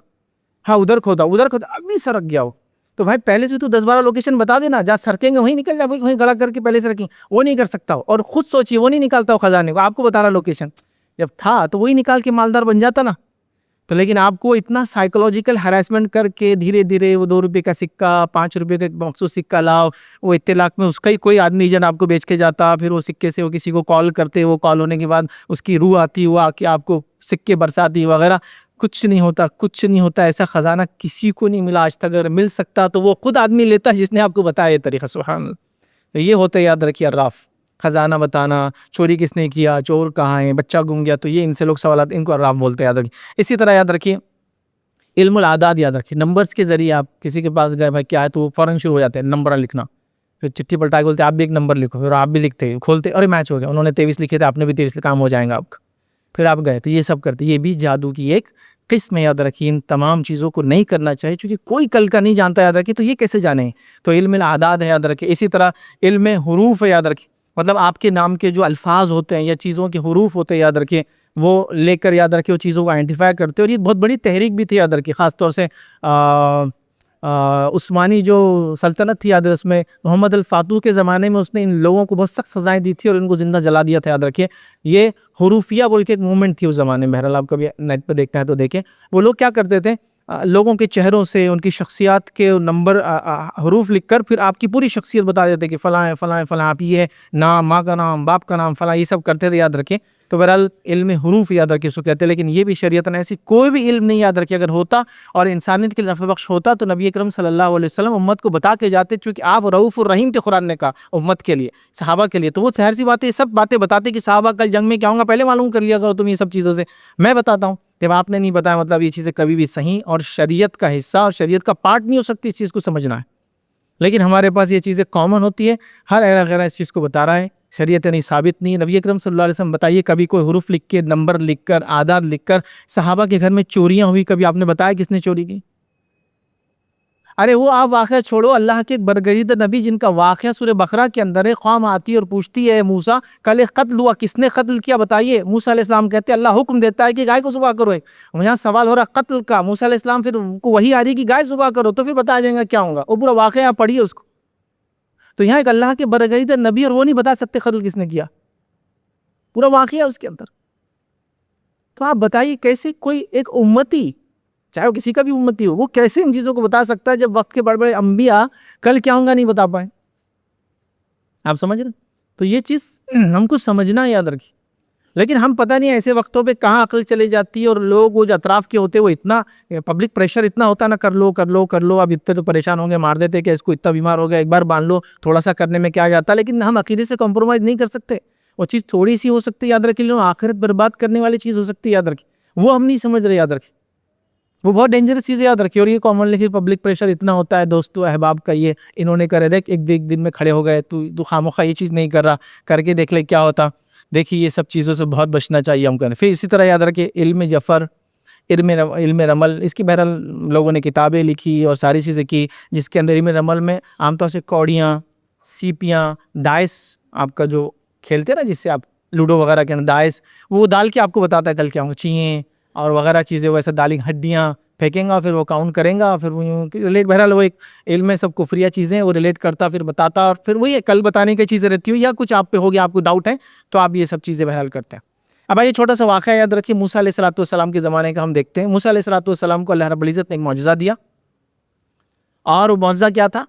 ہاں ادھر کھودا ابھی سرک گیا ہو تو بھائی پہلے سے تو 10-12 لوکیشن بتا دینا، جہاں سرکیں گے وہیں نکل جائے، وہیں گڑا کر کے پہلے سے رکھیں. وہ نہیں کر سکتا ہو، اور خود سوچیے وہ نہیں نکالتا ہو خزانے کو، آپ کو بتا رہا لوکیشن. جب تھا تو وہی نکال کے مالدار بن جاتا نا. تو لیکن آپ کو اتنا سائیکولوجیکل ہراسمنٹ کر کے دھیرے دھیرے وہ 2 روپے کا سکہ، 5 روپے کا ایک مخصوص سکہ لاؤ، وہ اتنے لاکھ میں اس کا ہی کوئی آدمی ایجنٹ آپ کو بیچ کے جاتا، پھر وہ سکے سے وہ کسی کو کال کرتے، وہ کال ہونے کے بعد اس کی روح آتی، وہ آ کے آپ کو سکے برساتی وغیرہ. کچھ نہیں ہوتا. ایسا خزانہ کسی کو نہیں ملا آج تک. اگر مل سکتا تو وہ خود آدمی لیتا جس نے آپ کو بتایا یہ طریقہ. سبحان اللہ. تو یہ ہوتا ہے، یاد رکھیے، عراف، خزانہ بتانا، چوری کس نے کیا، چور کہاں ہے، بچہ گم گیا، تو یہ ان سے لوگ سوالات، ان کو عراف بولتے ہیں. یاد رکھیے. اسی طرح یاد رکھیے علم العادات، یاد رکھیے نمبرز کے ذریعے آپ کسی کے پاس گئے، بھائی کیا ہے، تو وہ فوراً شروع ہو جاتے ہیں نمبر لکھنا. پھر چٹھی پلٹا کے بولتے ہیں آپ بھی ایک نمبر لکھو، پھر آپ بھی لکھتے کھولتے، اور میچ ہو گیا، انہوں نے 23 لکھے تھے، آپ نے بھی 23 لکھا، کام ہو جائے گا آپ کا. پھر آپ گئے تو یہ سب کرتے. یہ بھی جادو کی ایک قسم ہے. یاد رکھیے ان تمام چیزوں کو نہیں کرنا چاہیے، چونکہ کوئی کل کا نہیں جانتا. یاد رکھیے. تو یہ کیسے جانے؟ تو علم العادات ہے، یاد رکھیے. اسی طرح علم حروف ہے، یاد رکھیے. مطلب آپ کے نام کے جو الفاظ ہوتے ہیں یا چیزوں کے حروف ہوتے ہیں، یاد رکھیے، وہ لے کر، یاد رکھیے، وہ چیزوں کو آئیڈینٹیفائی کرتے ہیں. اور یہ بہت بڑی تحریک بھی تھی، یاد رکھیے. خاص طور سے عثمانی جو سلطنت تھی، یاد ہے، اس میں محمد الفاتح کے زمانے میں اس نے ان لوگوں کو بہت سخت سزائیں دی تھی اور ان کو زندہ جلا دیا تھا. یاد رکھیے. یہ حروفیہ بول کے ایک موومنٹ تھی اس زمانے میں. بہرحال آپ کبھی نیٹ پہ دیکھنا ہے تو دیکھیں. وہ لوگ کیا کرتے تھے، لوگوں کے چہروں سے، ان کی شخصیات کے نمبر، حروف لکھ کر پھر آپ کی پوری شخصیت بتا دیتے کہ فلاں فلاں فلاں، آپ یہ نام، ماں کا نام، باپ کا نام، فلاں، یہ سب کرتے تھے. یاد رکھیں. تو بہرحال علم حروف یاد رکھے سو کہتے ہیں. لیکن یہ بھی شریعت نے ایسی کوئی بھی علم نہیں، یاد رکھے، اگر ہوتا اور انسانیت کے لیے نفع بخش ہوتا تو نبی اکرم صلی اللہ علیہ وسلم امت کو بتا کے جاتے، چونکہ آپ رؤوف الرحیم تھے. قرآن نے کہا امت کے لیے، صحابہ کے لیے. تو وہ ظاہر سی بات ہے، یہ سب باتیں بتاتے کہ صحابہ کل جنگ میں کیا ہوگا پہلے معلوم کر لیا کرو تم یہ سب چیزوں سے. میں بتاتا ہوں، جب آپ نے نہیں بتایا مطلب یہ چیزیں کبھی بھی صحیح اور شریعت کا حصہ اور شریعت کا پارٹ نہیں ہو سکتی. اس چیز کو سمجھنا ہے. لیکن ہمارے پاس یہ چیزیں کامن ہوتی ہے، ہر ایرا اس چیز کو بتا رہا ہے. شریعت نہیں، ثابت نہیں. نبی اکرم صلی اللہ علیہ وسلم بتائیے، کبھی کوئی حروف لکھ کے، نمبر لکھ کر، اعداد لکھ کر صحابہ کے گھر میں چوریاں ہوئی، کبھی آپ نے بتایا کس نے چوری کی؟ ارے وہ آپ واقعہ چھوڑو، اللہ کے ایک برگزیدہ نبی جن کا واقعہ سورہ بقرہ کے اندر ہے، قوم آتی ہے اور پوچھتی ہے موسیٰ کل ایک قتل ہوا، کس نے قتل کیا بتائیے؟ موسیٰ علیہ السلام کہتے ہیں اللہ حکم دیتا ہے کہ گائے کو ذبح کرو. یہاں سوال ہو رہا قتل کا. موسیٰ علیہ السلام پھر کو وہی آ رہی کہ گائے ذبح کرو، تو پھر بتایا جائے گا کیا ہوگا. وہ پورا واقعہ پڑھیے اس کو. تو یہاں ایک اللہ کے برگزیدہ نبی اور وہ نہیں بتا سکتے قتل کس نے کیا، پورا واقعہ اس کے اندر. تو آپ بتائیے کیسے کوئی ایک امتی، چاہے وہ کسی کا بھی امتی ہو، وہ کیسے ان چیزوں کو بتا سکتا ہے جب وقت کے بڑے بڑے انبیاء کل کیا ہوں گا نہیں بتا پائے؟ آپ سمجھ رہے؟ تو یہ چیز ہم کو سمجھنا، یاد رکھیے. لیکن ہم پتہ نہیں ایسے وقتوں پہ کہاں عقل چلی جاتی ہے، اور لوگ وہ جو اطراف کے ہوتے وہ اتنا پبلک پریشر اتنا ہوتا نا، کر لو کر لو کر لو. اب اتنے تو پریشان ہوں گے، مار دیتے کہ اس کو اتنا بیمار ہو گیا، ایک بار باندھ لو، تھوڑا سا کرنے میں کیا جاتا. لیکن ہم عقیدے سے کمپرومائز نہیں کر سکتے. وہ چیز تھوڑی سی ہو سکتی ہے، یاد رکھیے، آخرت برباد کرنے والی چیز ہو سکتی ہے. یاد رکھیے وہ ہم نہیں سمجھ رہے. یاد رکھیے وہ بہت ڈینجرس چیز ہے. یاد رکھیے. اور یہ کامنلی پھر پبلک پریشر اتنا ہوتا ہے دوستو احباب کا، یہ انہوں نے کرے دیکھ ایک دن میں کھڑے ہو گئے، تو خامخواہ یہ چیز نہیں کر رہا، کر کے دیکھ لے کیا ہوتا. دیکھیے یہ سب چیزوں سے بہت بچنا چاہیے ہم کو. پھر اسی طرح یاد رکھیں علم جفر، علم رمل، اس کی بہرحال لوگوں نے کتابیں لکھی اور ساری چیزیں کی، جس کے اندر علم رمل میں عام طور سے کوڑیاں، سیپیاں، ڈائس، آپ کا جو کھیلتے نا جس سے آپ لوڈو وغیرہ کے اندر ڈائس، وہ ڈال کے آپ کو بتاتا ہے کل کیا ہوں گا، چیئیں اور وغیرہ چیزیں، ویسے ڈالی ہڈیاں پھینکیں گا، پھر وہ کاؤنٹ کریں گا، پھر وہ ریلیٹ. بہرحال وہ ایک علم میں سب کفریہ چیزیں وہ ریلیٹ کرتا، پھر بتاتا، اور پھر وہی کل بتانے کی چیزیں رہتی ہو، یا کچھ آپ پہ ہو گیا، آپ کو ڈاؤٹ ہے تو آپ یہ سب چیزیں بہرحال کرتے ہیں. اب یہ چھوٹا سا واقعہ یاد رکھیے، موسیٰ علیہ السلام کے زمانے کا ہم دیکھتے ہیں. موسیٰ علیہ السلام کو اللہ رب العزت نے ایک معجزہ دیا، اور وہ معجزہ کیا تھا؟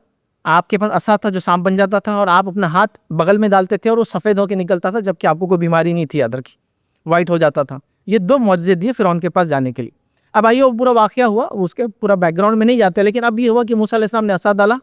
آپ کے پاس عصا تھا جو سانپ بن جاتا تھا، اور آپ اپنا ہاتھ بغل میں ڈالتے تھے اور وہ سفید ہو کے نکلتا تھا، جبکہ آپ کو کوئی بیماری نہیں تھی. یاد رکھیے وائٹ ہو جاتا تھا. یہ 2 معجزے دیے فرعون کے پاس جانے کے لیے. اب آئیے وہ پورا واقعہ ہوا، اس کے پورا بیک گراؤنڈ میں نہیں جاتے، لیکن اب یہ ہوا کہ موسیٰ علیہ السلام نے عصا ڈالا،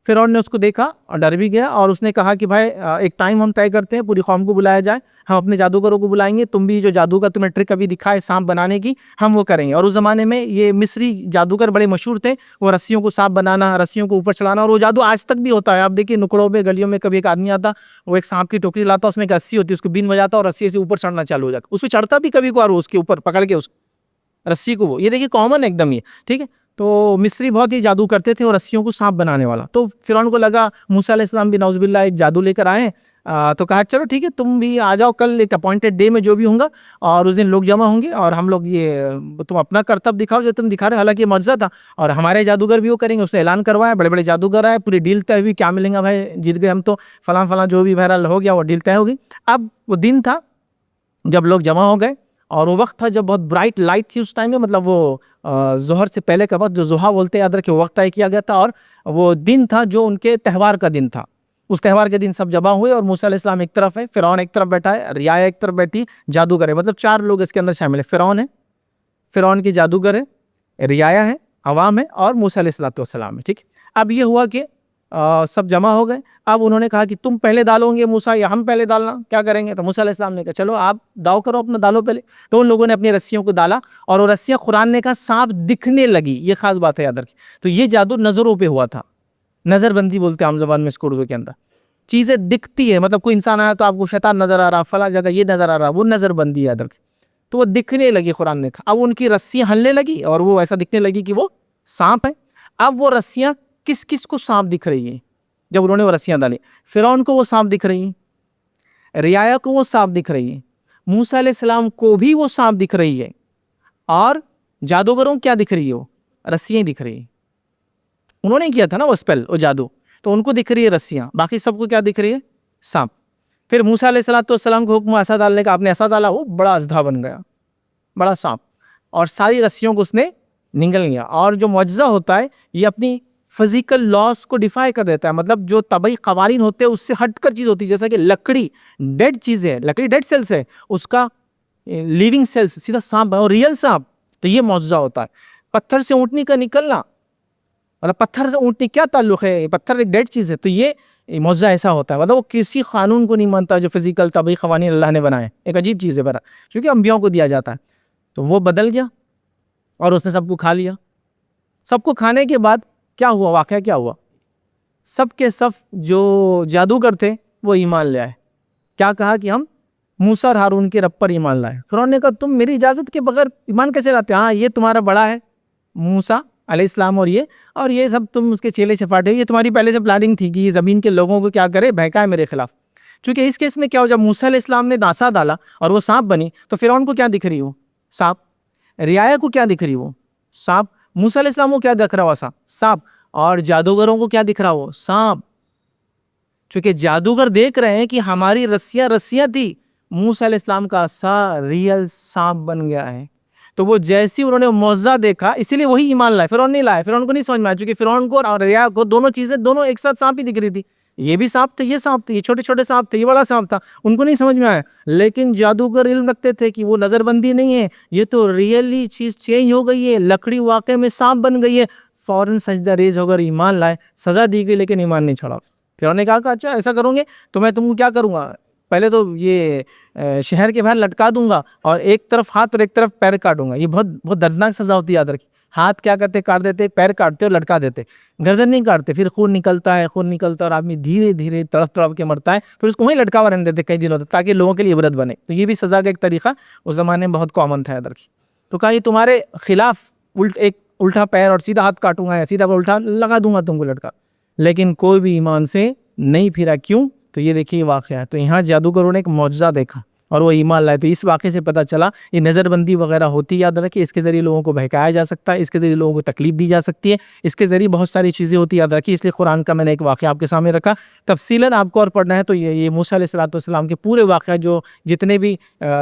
فرعون نے اس کو دیکھا اور ڈر بھی گیا، اور اس نے کہا کہ بھائی ایک ٹائم ہم طے کرتے ہیں، پوری قوم کو بلایا جائے، ہم اپنے جادوگروں کو بلائیں گے، تم بھی جو جادو کا تمہیں ٹرک ابھی دکھا ہے سانپ بنانے کی، ہم وہ کریں گے. اور اس زمانے میں یہ مصری جادوگر بڑے مشہور تھے، وہ رسیوں کو سانپ بنانا، رسیوں کو اوپر چڑھانا، اور وہ جادو آج تک بھی ہوتا ہے. آپ دیکھیے نکڑوں میں، گلیوں میں کبھی ایک آدمی آتا، وہ ایک سانپ کی ٹوکری لاتا، اس میں ایک رسی ہوتی ہے، اس کو بین بجاتا اور رسی سے اوپر چڑھنا چالو ہو جاتا، اس پہ چڑھتا بھی کبھی کو، اور اس کے اوپر پکڑ کے اس رسی کو، وہ یہ دیکھیے کامن ایک دم یہ ٹھیک ہے. تو مصری بہت ہی جادو کرتے تھے اور رسیوں کو سانپ بنانے والا. تو فرعون کو لگا موسیٰ علیہ السلام بھی نعوذ باللہ ایک جادو لے کر آئے. تو کہا چلو ٹھیک ہے تم بھی آ جاؤ کل ایک اپوائنٹڈ ڈے میں جو بھی ہوں گا, اور اس دن لوگ جمع ہوں گے اور ہم لوگ یہ تم اپنا کرتب دکھاؤ جو تم دکھا رہے. حالانکہ یہ معجزہ تھا اور ہمارے جادوگر بھی وہ کریں گے. اس نے اعلان کروایا, بڑے بڑے جادوگر آئے, پوری ڈیل طے ہوئی, کیا ملیں گا بھائی, جیت گئے ہم تو, فلاں فلاں جو بھی بہرحال ہو گیا وہ ڈیل طے ہو گئی. اب وہ دن تھا جب لوگ جمع ہو گئے اور وہ وقت تھا جب بہت برائٹ لائٹ تھی اس ٹائم میں, مطلب وہ ظہر سے پہلے کا وقت جو ضحیٰ بولتے ہیں یاد رکھے, وہ وقت طے کیا گیا تھا اور وہ دن تھا جو ان کے تہوار کا دن تھا. اس تہوار کے دن سب جمع ہوئے اور موسیٰ علیہ السلام ایک طرف ہے, فرعون ایک طرف بیٹھا ہے, رعایا ایک طرف بیٹھی, جادوگر ہے. مطلب 4 لوگ اس کے اندر شامل ہیں. فرعون ہے, فرعون کی جادوگر ہے, رعایا ہے, عوام ہے اور موسیٰ علیہ السلام ہے. ٹھیک. اب یہ ہوا کہ سب جمع ہو گئے. اب انہوں نے کہا کہ تم پہلے ڈالو گے موسیٰ یا ہم پہلے ڈالنا, کیا کریں گے؟ تو موسیٰ علیہ السلام نے کہا چلو آپ داؤ کرو اپنا, ڈالو پہلے. تو ان لوگوں نے اپنی رسیوں کو ڈالا اور وہ رسیاں قرآن نے کہا سانپ دکھنے لگی. یہ خاص بات ہے یاد رکھیں. تو یہ جادو نظروں پہ ہوا تھا, نظر بندی بولتے ہیں عام زبان میں اس کو اردو کے اندر. چیزیں دکھتی ہے, مطلب کوئی انسان آیا تو آپ کو شیطان نظر آ رہا, فلاں جگہ یہ نظر آ رہا, وہ نظر بندی یاد رکھیں. تو وہ دکھنے لگی قرآن نے کہا. اب ان کی رسیاں ہلنے لگی اور وہ ایسا دکھنے لگی کہ وہ سانپ ہے. اب وہ رسیاں کس کس کو سانپ دکھ رہی ہیں جب انہوں نے وہ رسیاں ڈالی؟ فرعون کو وہ سانپ دکھ رہی ہیں, رعایا کو وہ سانپ دکھ رہی ہیں, موسیٰ علیہ السلام کو بھی وہ سانپ دکھ رہی ہے, اور جادوگروں کیا دکھ رہی ہے؟ وہ رسیاں دکھ رہی ہیں. انہوں نے کیا تھا نا وہ اسپیل, وہ جادو, تو ان کو دکھ رہی ہے رسیاں, باقی سب کو کیا دکھ رہی ہے؟ سانپ. پھر موسیٰ علیہ السلام کو حکم ایسا ڈالنے کا, آپ نے ایسا ڈالا, وہ بڑا اژدھا بن گیا, بڑا سانپ, اور ساری رسیوں کو اس نے نگل لیا. اور جو معجزہ ہوتا ہے یہ اپنی فزیکل لاس کو ڈیفائی کر دیتا ہے. مطلب جو طبعی قوانین ہوتے ہیں اس سے ہٹ کر چیز ہوتی ہے, جیسا کہ لکڑی ڈیڈ چیز ہے, لکڑی ڈیڈ سیلس ہے, اس کا لیونگ سیلس سیدھا سانپ ہے, اور ریئل سانپ. تو یہ معجزہ ہوتا ہے. پتھر سے اونٹنی کا نکلنا, مطلب پتھر سے اونٹنی کیا تعلق ہے, پتھر ایک ڈیڈ چیز ہے. تو یہ معجزہ ایسا ہوتا ہے, مطلب وہ کسی قانون کو نہیں مانتا جو فزیکل طبعی قوانین اللہ نے بنائے. ایک عجیب چیز ہے برا, چونکہ انبیاءوں کو دیا جاتا ہے. تو وہ بدل گیا اور اس نے سب کو کھا لیا. سب کو کھانے کے بعد کیا ہوا, واقعہ کیا ہوا؟ سب کے سب جو جادوگر تھے وہ ایمان لے آئے. کیا کہا کہ ہم موسیٰ اور ہارون کے رب پر ایمان لائے. فرعون نے کہا تم میری اجازت کے بغیر ایمان کیسے لاتے؟ ہاں یہ تمہارا بڑا ہے موسیٰ علیہ السلام, اور یہ سب تم اس کے چیلے چپاٹے, یہ تمہاری پہلے سے پلاننگ تھی کہ یہ زمین کے لوگوں کو کیا کرے, بہکائے میرے خلاف. چونکہ اس کیس میں کیا ہو, جب موسیٰ علیہ السلام نے ناسا ڈالا اور وہ سانپ بنی, تو فرعون کو کیا دکھ رہی ہو؟ سانپ. رعایا کو کیا دکھ رہی ہو؟ سانپ. موسیٰ علیہ السلام کو کیا دکھ رہا ہوا؟ سانپ. اور جادوگروں کو کیا دکھ رہا ہو؟ سانپ. چونکہ جادوگر دیکھ رہے ہیں کہ ہماری رسیاں تھی, موسیٰ علیہ السلام کا سا ریئل سانپ بن گیا ہے. تو وہ جیسی انہوں نے معجزہ دیکھا, اسی لیے وہی ایمان لائے. فرعون نہیں لائے, فرعون کو نہیں سمجھ میں آیا, چونکہ فرعون کو اور رعایا کو دونوں چیزیں دونوں ایک ساتھ سانپ ہی دکھ رہی تھی. یہ بھی سانپ تھے, یہ سانپ تھے, یہ چھوٹے چھوٹے سانپ تھے, یہ بڑا سانپ تھا, ان کو نہیں سمجھ میں آیا. لیکن جادوگر علم رکھتے تھے کہ وہ نظر بندی نہیں ہے, یہ تو ریئلی چیز چینج ہو گئی ہے, لکڑی واقع میں سانپ بن گئی ہے. فوراً سجدہ ریز ہو کر ایمان لائے. سزا دی گئی لیکن ایمان نہیں چھوڑا. فرعون نے کہا کہ اچھا ایسا کروں گے تو میں تم کو کیا کروں گا, پہلے تو یہ شہر کے باہر لٹکا دوں گا اور ایک طرف ہاتھ اور ایک طرف پیر کاٹوں گا. یہ بہت دردناک سزا ہوتی ہے, یاد رکھیں. ہاتھ کیا کرتے, کاٹ دیتے, پیر کاٹتے اور لٹکا دیتے, گردن نہیں کاٹتے. پھر خون نکلتا ہے اور آدمی دھیرے دھیرے تڑپ کے مرتا ہے. پھر اس کو وہیں لٹکا ہوا رہنے دیتے کئی دنوں تک, تاکہ لوگوں کے لیے عبرت بنے. تو یہ بھی سزا کا ایک طریقہ اس زمانے میں بہت کامن تھا, یاد رکھیں. تو کہا یہ تمہارے خلاف ایک الٹا پیر اور سیدھا ہاتھ کاٹوں گا, یا سیدھا الٹا لگا دوں گا تم کو لٹکا. لیکن کوئی بھی ایمان سے نہیں پھرا. کیوں؟ تو یہ دیکھیے واقعہ ہے. تو یہاں جادوگروں نے ایک معجزہ دیکھا اور وہ ایمان لائے. تو اس واقعے سے پتہ چلا یہ نظر بندی وغیرہ ہوتی, یاد رکھیں. اس کے ذریعے لوگوں کو بہکایا جا سکتا ہے, اس کے ذریعے لوگوں کو تکلیف دی جا سکتی ہے, اس کے ذریعے بہت ساری چیزیں ہوتی, یاد رکھیں. اس لیے قرآن کا میں نے ایک واقعہ آپ کے سامنے رکھا. تفصیلاً آپ کو اور پڑھنا ہے تو یہ موسیٰ علیہ السلام کے پورے واقعہ جو جتنے بھی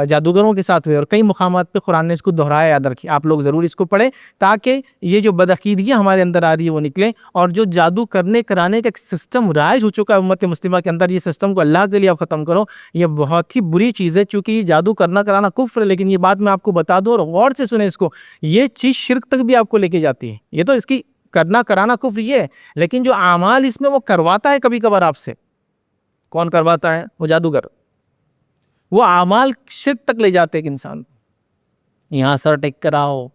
جادوگروں کے ساتھ ہوئے, اور کئی مقامات پہ قرآن نے اس کو دہرایا, یاد رکھیں. آپ لوگ ضرور اس کو پڑھیں تاکہ یہ جو بدعقیدگیاں ہمارے اندر آ رہی ہے وہ نکلیں, اور جو جادو کرنے کرانے کا ایک سسٹم رائج ہو چکا ہے امت مسلمہ کے اندر, یہ سسٹم کو اللہ کے لیے آپ ختم کرو. یہ بہت ہی بری چیز ہے, چونکہ یہ جادو کرنا کرانا کفر ہے. لیکن یہ بات میں آپ کو بتا دوں اور غور سے سنیں اس کو, یہ چیز شرک تک بھی آپ کو لے کے جاتی ہے. یہ تو اس کی کرنا کرانا کفر یہ ہے, لیکن جو اعمال اس میں وہ کرواتا ہے کبھی کبھار آپ سے. کون کرواتا ہے؟ وہ جادوگر. وہ اعمال شرک تک لے جاتے ہیں انسان. یہاں سر ٹیک کر آؤ,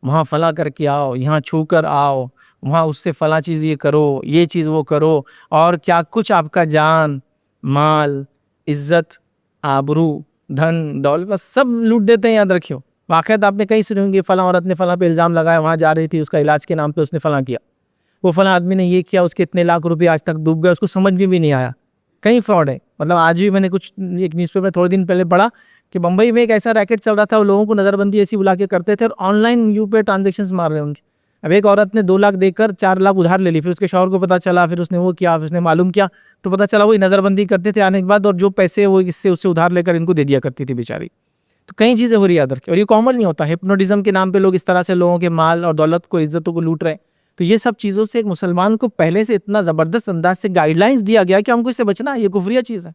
وہاں فلاں کر کے آؤ, یہاں چھو کر آؤ, وہاں اس سے فلاں چیز یہ کرو, یہ چیز وہ کرو, اور کیا کچھ آپ کا جان مال عزت آبرو دھن دولت سب لوٹ دیتے ہیں, یاد رکھیو. واقعات آپ نے کہیں سنی ہوں گی، فلاں عورت نے فلاں پہ الزام لگایا، وہاں جا رہی تھی، اس کا علاج کے نام پہ اس نے فلاں کیا، وہ فلاں آدمی نے یہ کیا، اس کے اتنے لاکھ روپے آج تک ڈوب گئے، اس کو سمجھ میں بھی نہیں آیا. کئی فراڈ ہے. مطلب آج بھی میں نے کچھ ایک نیوز پیپر میں تھوڑے دن پہلے پڑھا کہ بمبئی میں ایک ایسا ریکٹ چل رہا تھا، وہ لوگوں کو نظر بندی ایسی بلا کے کرتے تھے اور on line you pay transactions مار رہے ہیں ان کے. اب ایک عورت نے 2 لاکھ دے کر 4 لاکھ ادھار لے لی، پھر اس کے شوہر کو پتا چلا، پھر اس نے وہ کیا، پھر اس نے معلوم کیا تو پتا چلا وہی نظر بندی کرتے تھے آنے کے بعد، اور جو پیسے وہ اس سے ادھار لے کر ان کو دے دیا کرتی تھی بیچاری. تو کئی چیزیں ہو رہی ہے ادھر کی، اور یہ کامن نہیں ہوتا. ہپنوٹزم کے نام پہ لوگ اس طرح سے لوگوں کے مال اور دولت کو، عزتوں کو لوٹ رہے ہیں. تو یہ سب چیزوں سے ایک مسلمان کو پہلے سے اتنا زبردست انداز سے گائیڈ لائنز دیا گیا کہ ہم کو اس سے بچنا ہے، یہ کفریہ چیز ہے.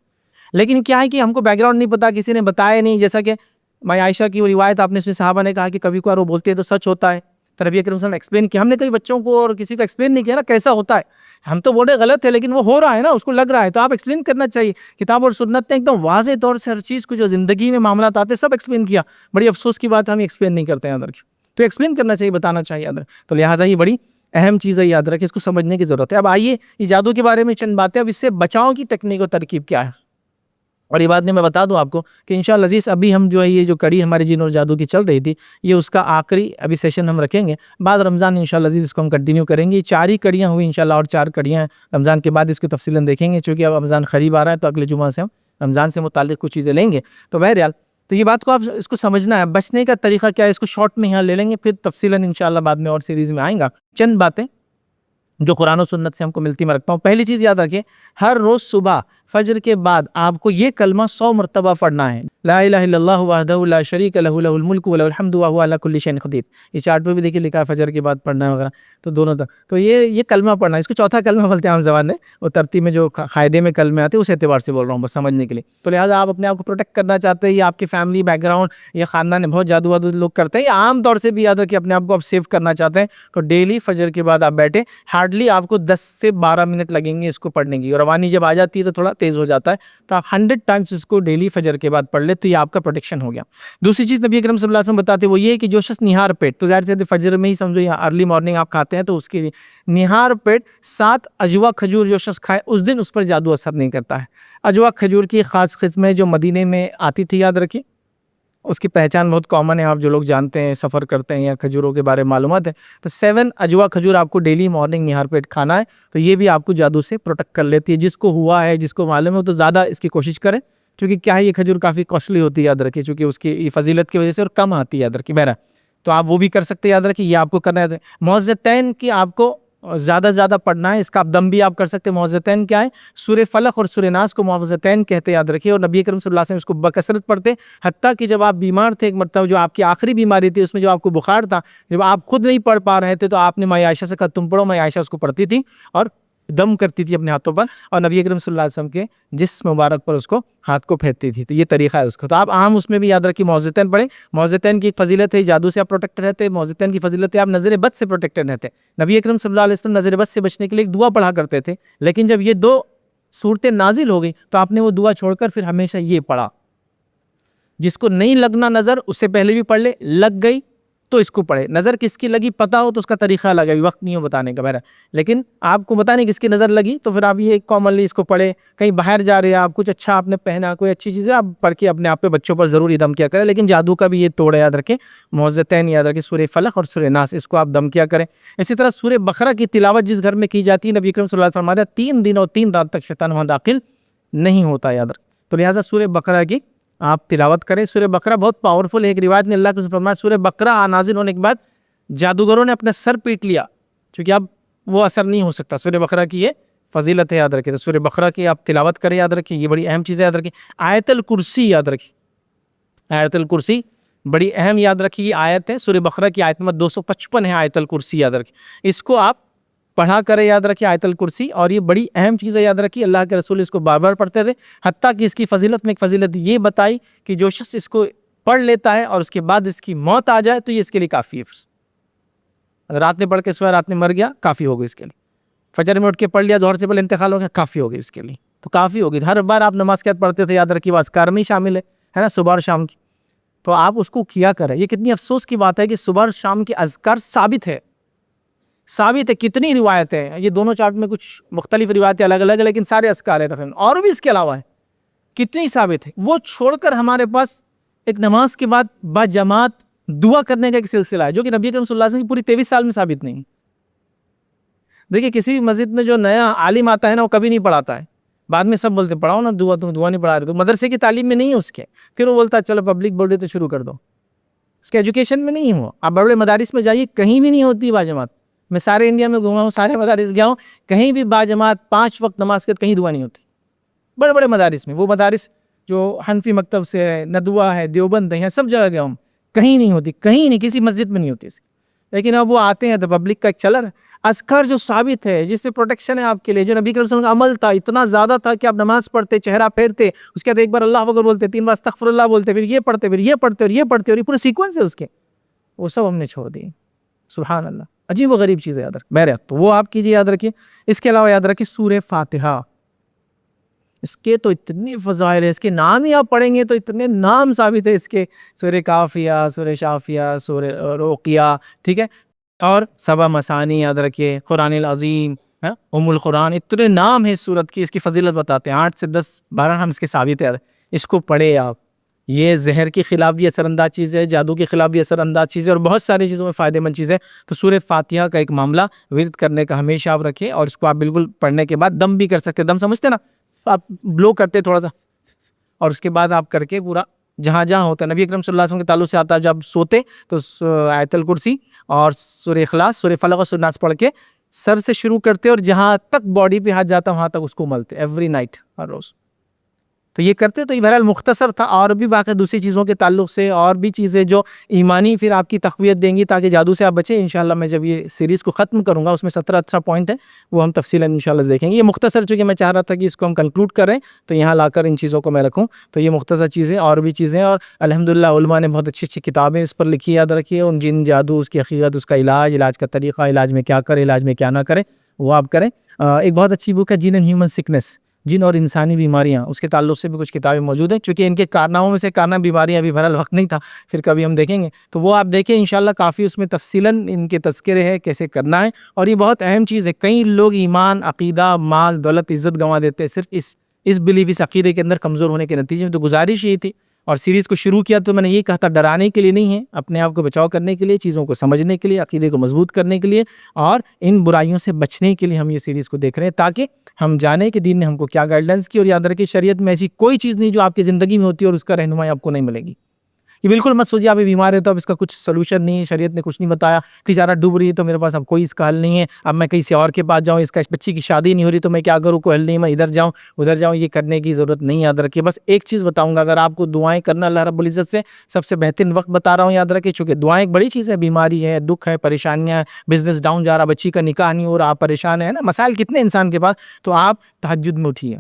لیکن کیا ہے کہ ہم کو بیک گراؤنڈ نہیں پتا، کسی نے بتایا نہیں. جیسا کہ ماں عائشہ کی وہ روایت آپ نے، اس میں صحابہ نے کہا کہ کبھی کبھار وہ بولتی ہے تو سچ ہوتا ہے. پھر نبی اکرم صلی اللہ علیہ وسلم نے ایکسپلین کیا. ہم نے کئی بچوں کو اور کسی کو ایکسپلین نہیں کیا نا کیسا ہوتا ہے. ہم تو بولے غلط ہے، لیکن وہ ہو رہا ہے نا، اس کو لگ رہا ہے، تو آپ ایکسپلین کرنا چاہیے. کتاب اور سنت نے ایک دم واضح طور سے ہر چیز کو جو زندگی میں معاملات آتے ہیں سب ایکسپلین کیا. بڑی افسوس کی بات ہے ہم ایکسپلین نہیں کرتے ہیں ادھر کی. تو ایکسپلین کرنا چاہیے، بتانا چاہیے ادھر. تو لہٰذا یہ بڑی اہم چیز ہے، یاد رکھیں، اس کو سمجھنے کی ضرورت ہے. اب آئیے یہ جادو کے بارے میں چند باتیں، اب اس سے بچاؤ کی تکنیک و ترکیب کیا ہے. اور یہ بات میں بتا دوں آپ کو کہ انشاءاللہ عزیز ابھی ہم جو ہے یہ جو کڑی ہمارے جن اور جادو کی چل رہی تھی، یہ اس کا آخری ابھی سیشن ہم رکھیں گے. بعد رمضان انشاءاللہ عزیز اس کو ہم کنٹینیو کریں گے. 4 ہی کڑیاں ہوئی انشاءاللہ، اور 4 کڑیاں ہیں رمضان کے بعد، اس کو تفصیلاً دیکھیں گے. چونکہ اب رمضان قریب آ رہا ہے تو اگلے جمعہ سے ہم رمضان سے متعلق کچھ چیزیں لیں گے. تو بہرحال تو یہ بات کو آپ اس کو سمجھنا ہے. بچنے کا طریقہ کیا ہے اس کو شارٹ میں یہاں لے لیں گے، پھر تفصیلاً انشاءاللہ بعد میں اور سیریز میں آئیں گا. چند باتیں جو قرآن و سنت سے ہم کو ملتی میں رکھتا ہوں. پہلی چیز یاد رکھیں، ہر روز صبح فجر کے بعد آپ کو یہ کلمہ 100 مرتبہ پڑھنا ہے. لا الہ الا اللہ وحدہ لا شریک لہ لہ الملک ولہ الحمد وہو علی کل شیء قدیر. یہ چارٹ پہ بھی دیکھیے لکھا ہے فجر کے بعد پڑھنا ہے وغیرہ، تو دونوں تک. تو یہ کلمہ پڑھنا ہے. اس کو چوتھا کلمہ بولتے ہیں عام زبان میں، وہ ترتیب میں جو قاعدے میں کلمے آتے ہیں اس اعتبار سے بول رہا ہوں بس سمجھنے کے لیے. تو لہٰذا آپ اپنے آپ کو پروٹیکٹ کرنا چاہتے ہیں، یا آپ کی فیملی بیک گراؤنڈ یا خاندان میں بہت جادو وادو لوگ کرتے ہیں، یا عام طور سے بھی یاد رکھیں اپنے آپ کو آپ سیو کرنا چاہتے ہیں، تو ڈیلی فجر کے بعد آپ بیٹھے، ہارڈلی آپ کو 10 سے 12 منٹ لگیں گے اس کو پڑھنے کی. اور روانی جب آ جاتی ہے تو تھوڑا تیز ہو جاتا ہے، تو آپ 100 ٹائمز اس کو ڈیلی فجر کے بعد پڑھ لے تو یہ آپ کا پروٹیکشن ہو گیا. دوسری چیز نبی اکرم صلی اللہ علیہ وسلم بتاتے وہ یہ ہے کہ جو شخص نہار پیٹ، تو ظاہر سی فجر میں ہی سمجھو یا ارلی مارننگ آپ کھاتے ہیں تو اس کے لیے نہار پیٹ 7 اجوا کھجور جو شخص کھائے اس دن اس پر جادو اثر نہیں کرتا ہے. اجوا کھجور کی خاص قسم ہے جو مدینے میں آتی تھی، یاد رکھیے اس کی پہچان بہت کامن ہے، آپ جو لوگ جانتے ہیں سفر کرتے ہیں یا کھجوروں کے بارے میں معلومات ہے. تو 7 اجوا کھجور آپ کو ڈیلی مارننگ نہار پیٹ کھانا ہے. تو یہ بھی آپ کو جادو سے پروٹیکٹ کر لیتی ہے. جس کو ہوا ہے، جس کو معلوم ہے تو زیادہ اس کی کوشش کریں، چونکہ کیا ہے یہ کھجور کافی کاسٹلی ہوتی ہے، یاد رکھیے، چونکہ اس کی فضیلت کی وجہ سے اور کم آتی ہے، یاد رکھیے. بہرحال تو آپ وہ بھی کر سکتے ہیں، یاد رکھیے یہ آپ کو کرنا ہے. معوذتین کی آپ کو زیادہ پڑھنا ہے. اس کا آپ دم بھی آپ کر سکتے ہیں. معوذتین کیا ہے؟ سورہ فلق اور سورہ ناس کو معوذتین کہتے ہیں، یاد رکھیے. اور نبی کریم صلی اللہ علیہ وسلم اس کو بکثرت پڑھتے، حتیٰ کہ جب آپ بیمار تھے ایک مرتبہ، جو آپ کی آخری بیماری تھی، اس میں جو آپ کو بخار تھا، جب آپ خود نہیں پڑھ پا رہے تھے تو آپ نے ماں عائشہ سے کہا تم پڑھو. ماں عائشہ اس کو پڑھتی تھی اور دم کرتی تھی اپنے ہاتھوں پر، اور نبی کریم صلی اللہ علیہ وسلم کے جسم مبارک پر اس کو ہاتھ کو پھیرتی تھی. تو یہ طریقہ ہے اس کا. تو آپ عام اس میں بھی یاد رکھیے معوذتین پڑھیں. معوذتین کی ایک فضیلت ہے، جادو سے آپ پروٹیکٹ رہتے ہیں. معوذتین کی فضیلت ہے آپ نظر بد سے پروٹیکٹڈ رہتے ہیں. نبی اکرم صلی اللہ علیہ وسلم نظر بد سے بچنے کے لیے ایک دعا پڑھا کرتے تھے، لیکن جب یہ 2 صورتیں نازل ہو گئی تو آپ نے وہ دعا چھوڑ کر پھر ہمیشہ یہ پڑھا. جس کو نہیں لگنا نظر اس سے پہلے بھی پڑھ لے، لگ گئی تو اس کو پڑھے. نظر کس کی لگی پتہ ہو تو اس کا طریقہ الگ ہے، وقت نہیں ہو بتانے کا بہرحال. لیکن آپ کو بتانے کس کی نظر لگی تو پھر آپ یہ کامنلی اس کو پڑھے. کہیں باہر جا رہے ہیں آپ، کچھ اچھا آپ نے پہنا، کوئی اچھی چیز ہے، آپ پڑھ کے اپنے آپ پہ بچوں پر ضروری دم کیا کریں. لیکن جادو کا بھی یہ توڑ ہے، یاد رکھیں. معوذتین یاد رکھیں، سورہ فلق اور سورہ ناس، اس کو آپ دم کیا کریں. اسی طرح سورہ بقرہ کی تلاوت جس گھر میں کی جاتی ہے، نبی اکرم صلی اللہ علیہ وسلم فرماتے ہیں 3 دن اور 3 رات تک شیطان وہاں داخل نہیں ہوتا، یاد رکھیں. تو لہٰذا سورہ بقرہ کی آپ تلاوت کریں. سورہ بقرہ بہت پاورفل ہے. ایک روایت میں اللہ کے رسول فرمایا سورہ بقرہ نازل ہونے کے بعد جادوگروں نے اپنا سر پیٹ لیا، کیونکہ اب وہ اثر نہیں ہو سکتا. سورہ بقرہ کی یہ فضیلت ہے، یاد رکھیں. تو سورہ بقرہ کی آپ تلاوت کریں، یاد رکھیں. یہ بڑی اہم چیز ہے، یاد رکھیں. آیت الکرسی یاد رکھیں. آیت الکرسی بڑی اہم یاد رکھیں آیت ہے. سورہ بقرہ کی آیت نمبر 255 ہے آیت الکرسی، یاد رکھیں. اس کو آپ پڑھا کرے، یاد رکھیں آیت الکرسی. اور یہ بڑی اہم چیز ہے، یاد رکھیں. اللہ کے رسول اس کو بار بار پڑھتے تھے، حتیٰ کہ اس کی فضیلت میں ایک فضیلت یہ بتائی کہ جو شخص اس کو پڑھ لیتا ہے اور اس کے بعد اس کی موت آ جائے تو یہ اس کے لیے کافی ہے. اگر رات میں پڑھ کے سویا، رات میں مر گیا، کافی ہو گئی اس کے لیے. فجر میں اٹھ کے پڑھ لیا، ظہر سے پہلے انتقال ہو گیا، کافی ہو گئی اس کے لیے. تو کافی ہو گئی. ہر بار آپ نماز کے بعد پڑھتے تھے، یاد رکھیے وہ اذکار میں ہی شامل ہے نا، صبح اور شام کی. تو آپ اس کو کیا کریں. یہ کتنی افسوس کی بات ہے کہ صبح اور شام کے اذکار ثابت ہے. کتنی روایتیں ہیں. یہ دونوں چارٹ میں کچھ مختلف روایتیں الگ الگ ہیں، لیکن سارے اذکار ہیں تقریباً. اور بھی اس کے علاوہ ہے کتنی ثابت ہے. وہ چھوڑ کر ہمارے پاس ایک نماز کے بعد با جماعت دعا کرنے کا ایک سلسلہ ہے جو کہ نبی کریم صلی اللہ علیہ وسلم کی پوری 23 سال میں ثابت نہیں. دیکھیے کسی بھی مسجد میں جو نیا عالم آتا ہے نا وہ کبھی نہیں پڑھاتا ہے. بعد میں سب بولتے پڑھاؤ نا دعا، تم دعا نہیں پڑھا رہے. مدرسے کی تعلیم میں نہیں ہے اس کے، پھر وہ بولتا ہے چلو پبلک بول رہے تو شروع کر دو. اس کے ایجوکیشن میں نہیں ہو. آپ بڑے بڑے مدارس میں جائیے کہیں بھی نہیں ہوتی باجماعت. میں سارے انڈیا میں گھوما ہوں، سارے مدارس گیا ہوں، کہیں بھی باجماعت 5 وقت نماز کے کہیں دعا نہیں ہوتی. بڑے بڑے مدارس میں، وہ مدارس جو حنفی مکتب سے ہے، ندوہ ہے، دیوبند ہے، سب جگہ گیا ہوں، کہیں نہیں ہوتی، کہیں نہیں، کسی مسجد میں نہیں ہوتی. لیکن اب وہ آتے ہیں تو پبلک کا ایک چلن. اذکار جو ثابت ہے، جس پہ پروٹیکشن ہے آپ کے لیے، جو نبی کریم صلی اللہ علیہ وسلم کا عمل تھا، اتنا زیادہ تھا کہ آپ نماز پڑھتے، چہرہ پھیرتے، اس کے بعد ایک بار اللہ اکبر بولتے، 3 بار استغفر اللہ بولتے، پھر یہ پڑھتے، پھر یہ پڑھتے اور یہ پڑھتے، اور یہ پورے سیکوینس ہے اس کے. وہ سب ہم نے چھوڑ دیے. سبحان اللہ. عجیب و غریب چیزیں یاد رکھ. بہرحال تو وہ آپ کیجیے، یاد رکھیے. اس کے علاوہ یاد رکھیے سورہ فاتحہ. اس کے تو اتنے فضائل ہیں، اس کے نام ہی آپ پڑھیں گے تو اتنے نام ثابت ہے اس کے. سورہ کافیہ، سورہ شافیہ، سورہ رقیہ، ٹھیک ہے، اور سبع مثانی یاد رکھیے، قرآن العظیم، ام القرآن، اتنے نام ہیں اس سورت کی. اس کی فضیلت بتاتے ہیں 8 سے 10 12 ہم اس کے ثابت ہے. اس کو پڑھے آپ. یہ زہر کے خلاف بھی اثر انداز چیز ہے، جادو کے خلاف بھی اثر انداز چیز ہے، اور بہت ساری چیزوں میں فائدہ مند چیز ہے. تو سورہ فاتحہ کا ایک معاملہ ورد کرنے کا ہمیشہ آپ رکھیں، اور اس کو آپ بالکل پڑھنے کے بعد دم بھی کر سکتے. دم سمجھتے نا، آپ بلو کرتے تھوڑا سا، اور اس کے بعد آپ کر کے پورا جہاں جہاں ہوتا ہے. نبی اکرم صلی اللہ علیہ وسلم کے تعلق سے آتا ہے جب سوتے تو آیت الکرسی اور سورہ اخلاص، سورہ فلق اور سورہ ناس پڑھ کے سر سے شروع کرتے، اور جہاں تک باڈی پہ ہاتھ جاتا وہاں تک اس کو ملتے ایوری نائٹ، ہر روز. تو یہ کرتے. تو یہ بہرحال مختصر تھا، اور بھی باقی دوسری چیزوں کے تعلق سے اور بھی چیزیں جو ایمانی پھر آپ کی تقویت دیں گی تاکہ جادو سے آپ بچیں. انشاءاللہ میں جب یہ سیریز کو ختم کروں گا اس میں 17 پوائنٹ ہیں، وہ ہم تفصیلاً انشاءاللہ دیکھیں گے. یہ مختصر چونکہ میں چاہ رہا تھا کہ اس کو ہم کنکلوڈ کریں تو یہاں لا کر ان چیزوں کو میں رکھوں. تو یہ مختصر چیزیں، اور بھی چیزیں، اور الحمدللہ علماء نے بہت اچھی اچھی کتابیں اس پر لکھی. یاد رکھیے ان جن جادو، اس کی حقیقت، اس کا علاج کا طریقہ، علاج میں کیا کرے، علاج میں کیا نہ کرے، وہ آپ کریں. ایک بہت اچھی بک ہے جن اینڈ ہیومن سکنس، جن اور انسانی بیماریاں، اس کے تعلق سے بھی کچھ کتابیں موجود ہیں. چونکہ ان کے کارناموں میں سے کارنامہ بیماریاں ابھی بہرحال وقت نہیں تھا، پھر کبھی ہم دیکھیں گے. تو وہ آپ دیکھیں انشاءاللہ، کافی اس میں تفصیلاً ان کے تذکرے ہے کیسے کرنا ہے. اور یہ بہت اہم چیز ہے. کئی لوگ ایمان، عقیدہ، مال، دولت، عزت گنوا دیتے ہیں صرف اس بلیف، اس عقیدے کے اندر کمزور ہونے کے نتیجے میں. تو گزارش یہ تھی، اور سیریز کو شروع کیا تو میں نے یہ کہا تھا ڈرانے کے لیے نہیں ہے، اپنے آپ کو بچاؤ کرنے کے لیے، چیزوں کو سمجھنے کے لیے، عقیدے کو مضبوط کرنے کے لیے، اور ان برائیوں سے بچنے کے لیے ہم یہ سیریز کو دیکھ رہے ہیں تاکہ ہم جانیں کہ دین نے ہم کو کیا گائیڈ لائنس کی. اور یاد رکھیں شریعت میں ایسی کوئی چیز نہیں جو آپ کی زندگی میں ہوتی ہے اور اس کا رہنمائی آپ کو نہیں ملے گی. یہ بالکل مت سوچیے آپ بیمار ہے تو اب اس کا کچھ سلوشن نہیں ہے، شریعت نے کچھ نہیں بتایا. تجارت ڈوب رہی ہے تو میرے پاس اب کوئی اس کا حل نہیں ہے، اب میں کسی اور کے پاس جاؤں، اس کا بچی کی شادی نہیں ہو رہی تو میں کیا کروں، کوئی حل نہیں، میں ادھر جاؤں ادھر جاؤں. یہ کرنے کی ضرورت نہیں. یاد رکھیے بس ایک چیز بتاؤں گا، اگر آپ کو دعائیں کرنا اللہ رب العزت سے سب سے بہترین وقت بتا رہا ہوں. یاد رکھیے چونکہ دعائیں ایک بڑی چیز ہے، بیماری ہے، دکھ ہے، پریشانیاں، بزنس ڈاؤن جا رہا، بچی کا نکاح نہیں ہو رہا، آپ پریشان ہیں نا، مسائل کتنے انسان کے پاس. تو آپ تہجد میں اٹھیے،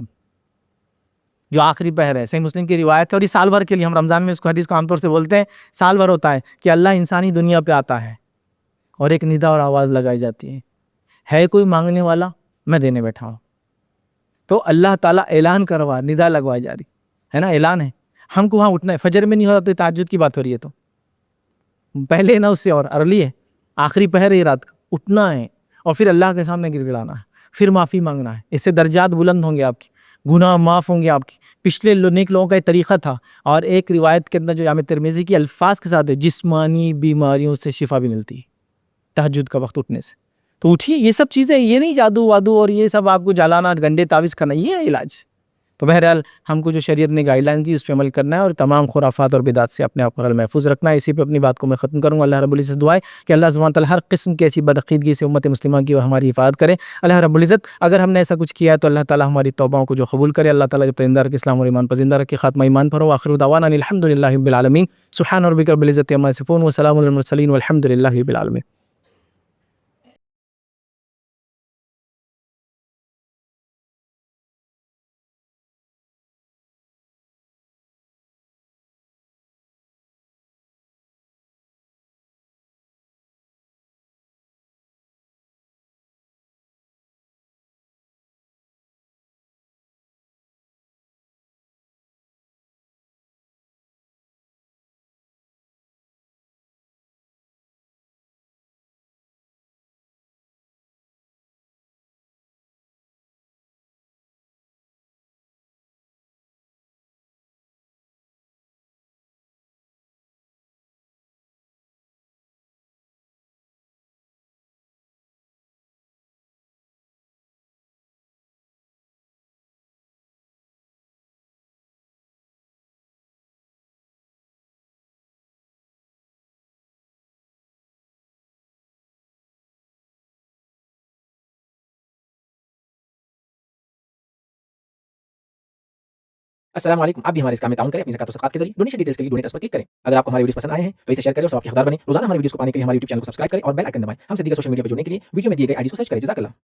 جو آخری پہر ہے. صحیح مسلم کی روایت ہے، اور یہ سال بھر کے لیے، ہم رمضان میں اس کو حدیث کو عام طور سے بولتے ہیں، سال بھر ہوتا ہے کہ اللہ انسانی دنیا پہ آتا ہے اور ایک ندا اور آواز لگائی جاتی ہے کوئی مانگنے والا، میں دینے بیٹھا ہوں. تو اللہ تعالیٰ اعلان کروا، ندا لگوائی جا رہی ہے نا، اعلان ہے. ہم کو وہاں اٹھنا ہے. فجر میں نہیں ہوتا تو تہجد کی بات ہو رہی ہے، تو پہلے نہ اس سے اور ارلی ہے، آخری پہر ہے رات کا، اٹھنا ہے اور پھر اللہ کے سامنے گر گڑانا ہے، پھر معافی مانگنا ہے. اس سے درجات بلند ہوں گے آپ کی، گناہ معاف ہوں گے آپ کی. پچھلے نیک لوگوں کا ایک طریقہ تھا، اور ایک روایت کے اندر جو جامع ترمذی کی الفاظ کے ساتھ ہے، جسمانی بیماریوں سے شفا بھی ملتی ہے تہجد کا وقت اٹھنے سے. تو اٹھیے. یہ سب چیزیں، یہ نہیں جادو وادو اور یہ سب آپ کو جلانا، گنڈے تعویذ کرنا، یہ ہے علاج. تو بہرحال ہم کو جو شریعت نے گائیڈ لائن دی اس پہ عمل کرنا ہے، اور تمام خرافات اور بدعات سے اپنے آپ کو محفوظ رکھنا ہے. اسی پہ اپنی بات کو میں ختم کروں گا. اللہ رب العزت سے دعا ہے کہ اللہ سبحانہ تعالیٰ ہر قسم کی ایسی بدعقیدگی سے امت مسلمہ کی اور ہماری حفاظت کرے. اللہ رب العزت اگر ہم نے ایسا کچھ کیا ہے تو اللہ تعالیٰ ہماری توبہوں کو جو قبول کرے. اللہ تعالیٰ جو پرندہ رکھے اسلام اور ایمان پر زندہ رکھے، خاتمہ ایمان پر ہو. آخر دعوانا الحمدللہ رب العالمین. سبحان ربک رب العزت عما یصفون وسلام علی المرسلین والحمدللہ رب العالمین. السلام علیکم، آپ بھی ہمارے اس کام میں تعاون کریں اپنی زکات و صدقات کے ذریعے ڈونیشن ڈیٹیلز کے لیے ڈونیٹ اس پر کلک کریں۔ اگر آپ کو ہمارے ویڈیوز پسند آئے ہیں تو اسے شیئر کریں اور ثواب کے حقدار بنیں۔ روزانہ ہمارے ویڈیوز کو پانے کے لیے ہمارے یوٹیوب چینل کو سبسکرائب کریں اور بیل آئکن دبائیں۔ ہم سے دیگر سوشل میڈیا پر جڑنے کے لیے ویڈیو میں دیے گئے آئی ڈی کو سرچ کریں۔ جزاک اللہ۔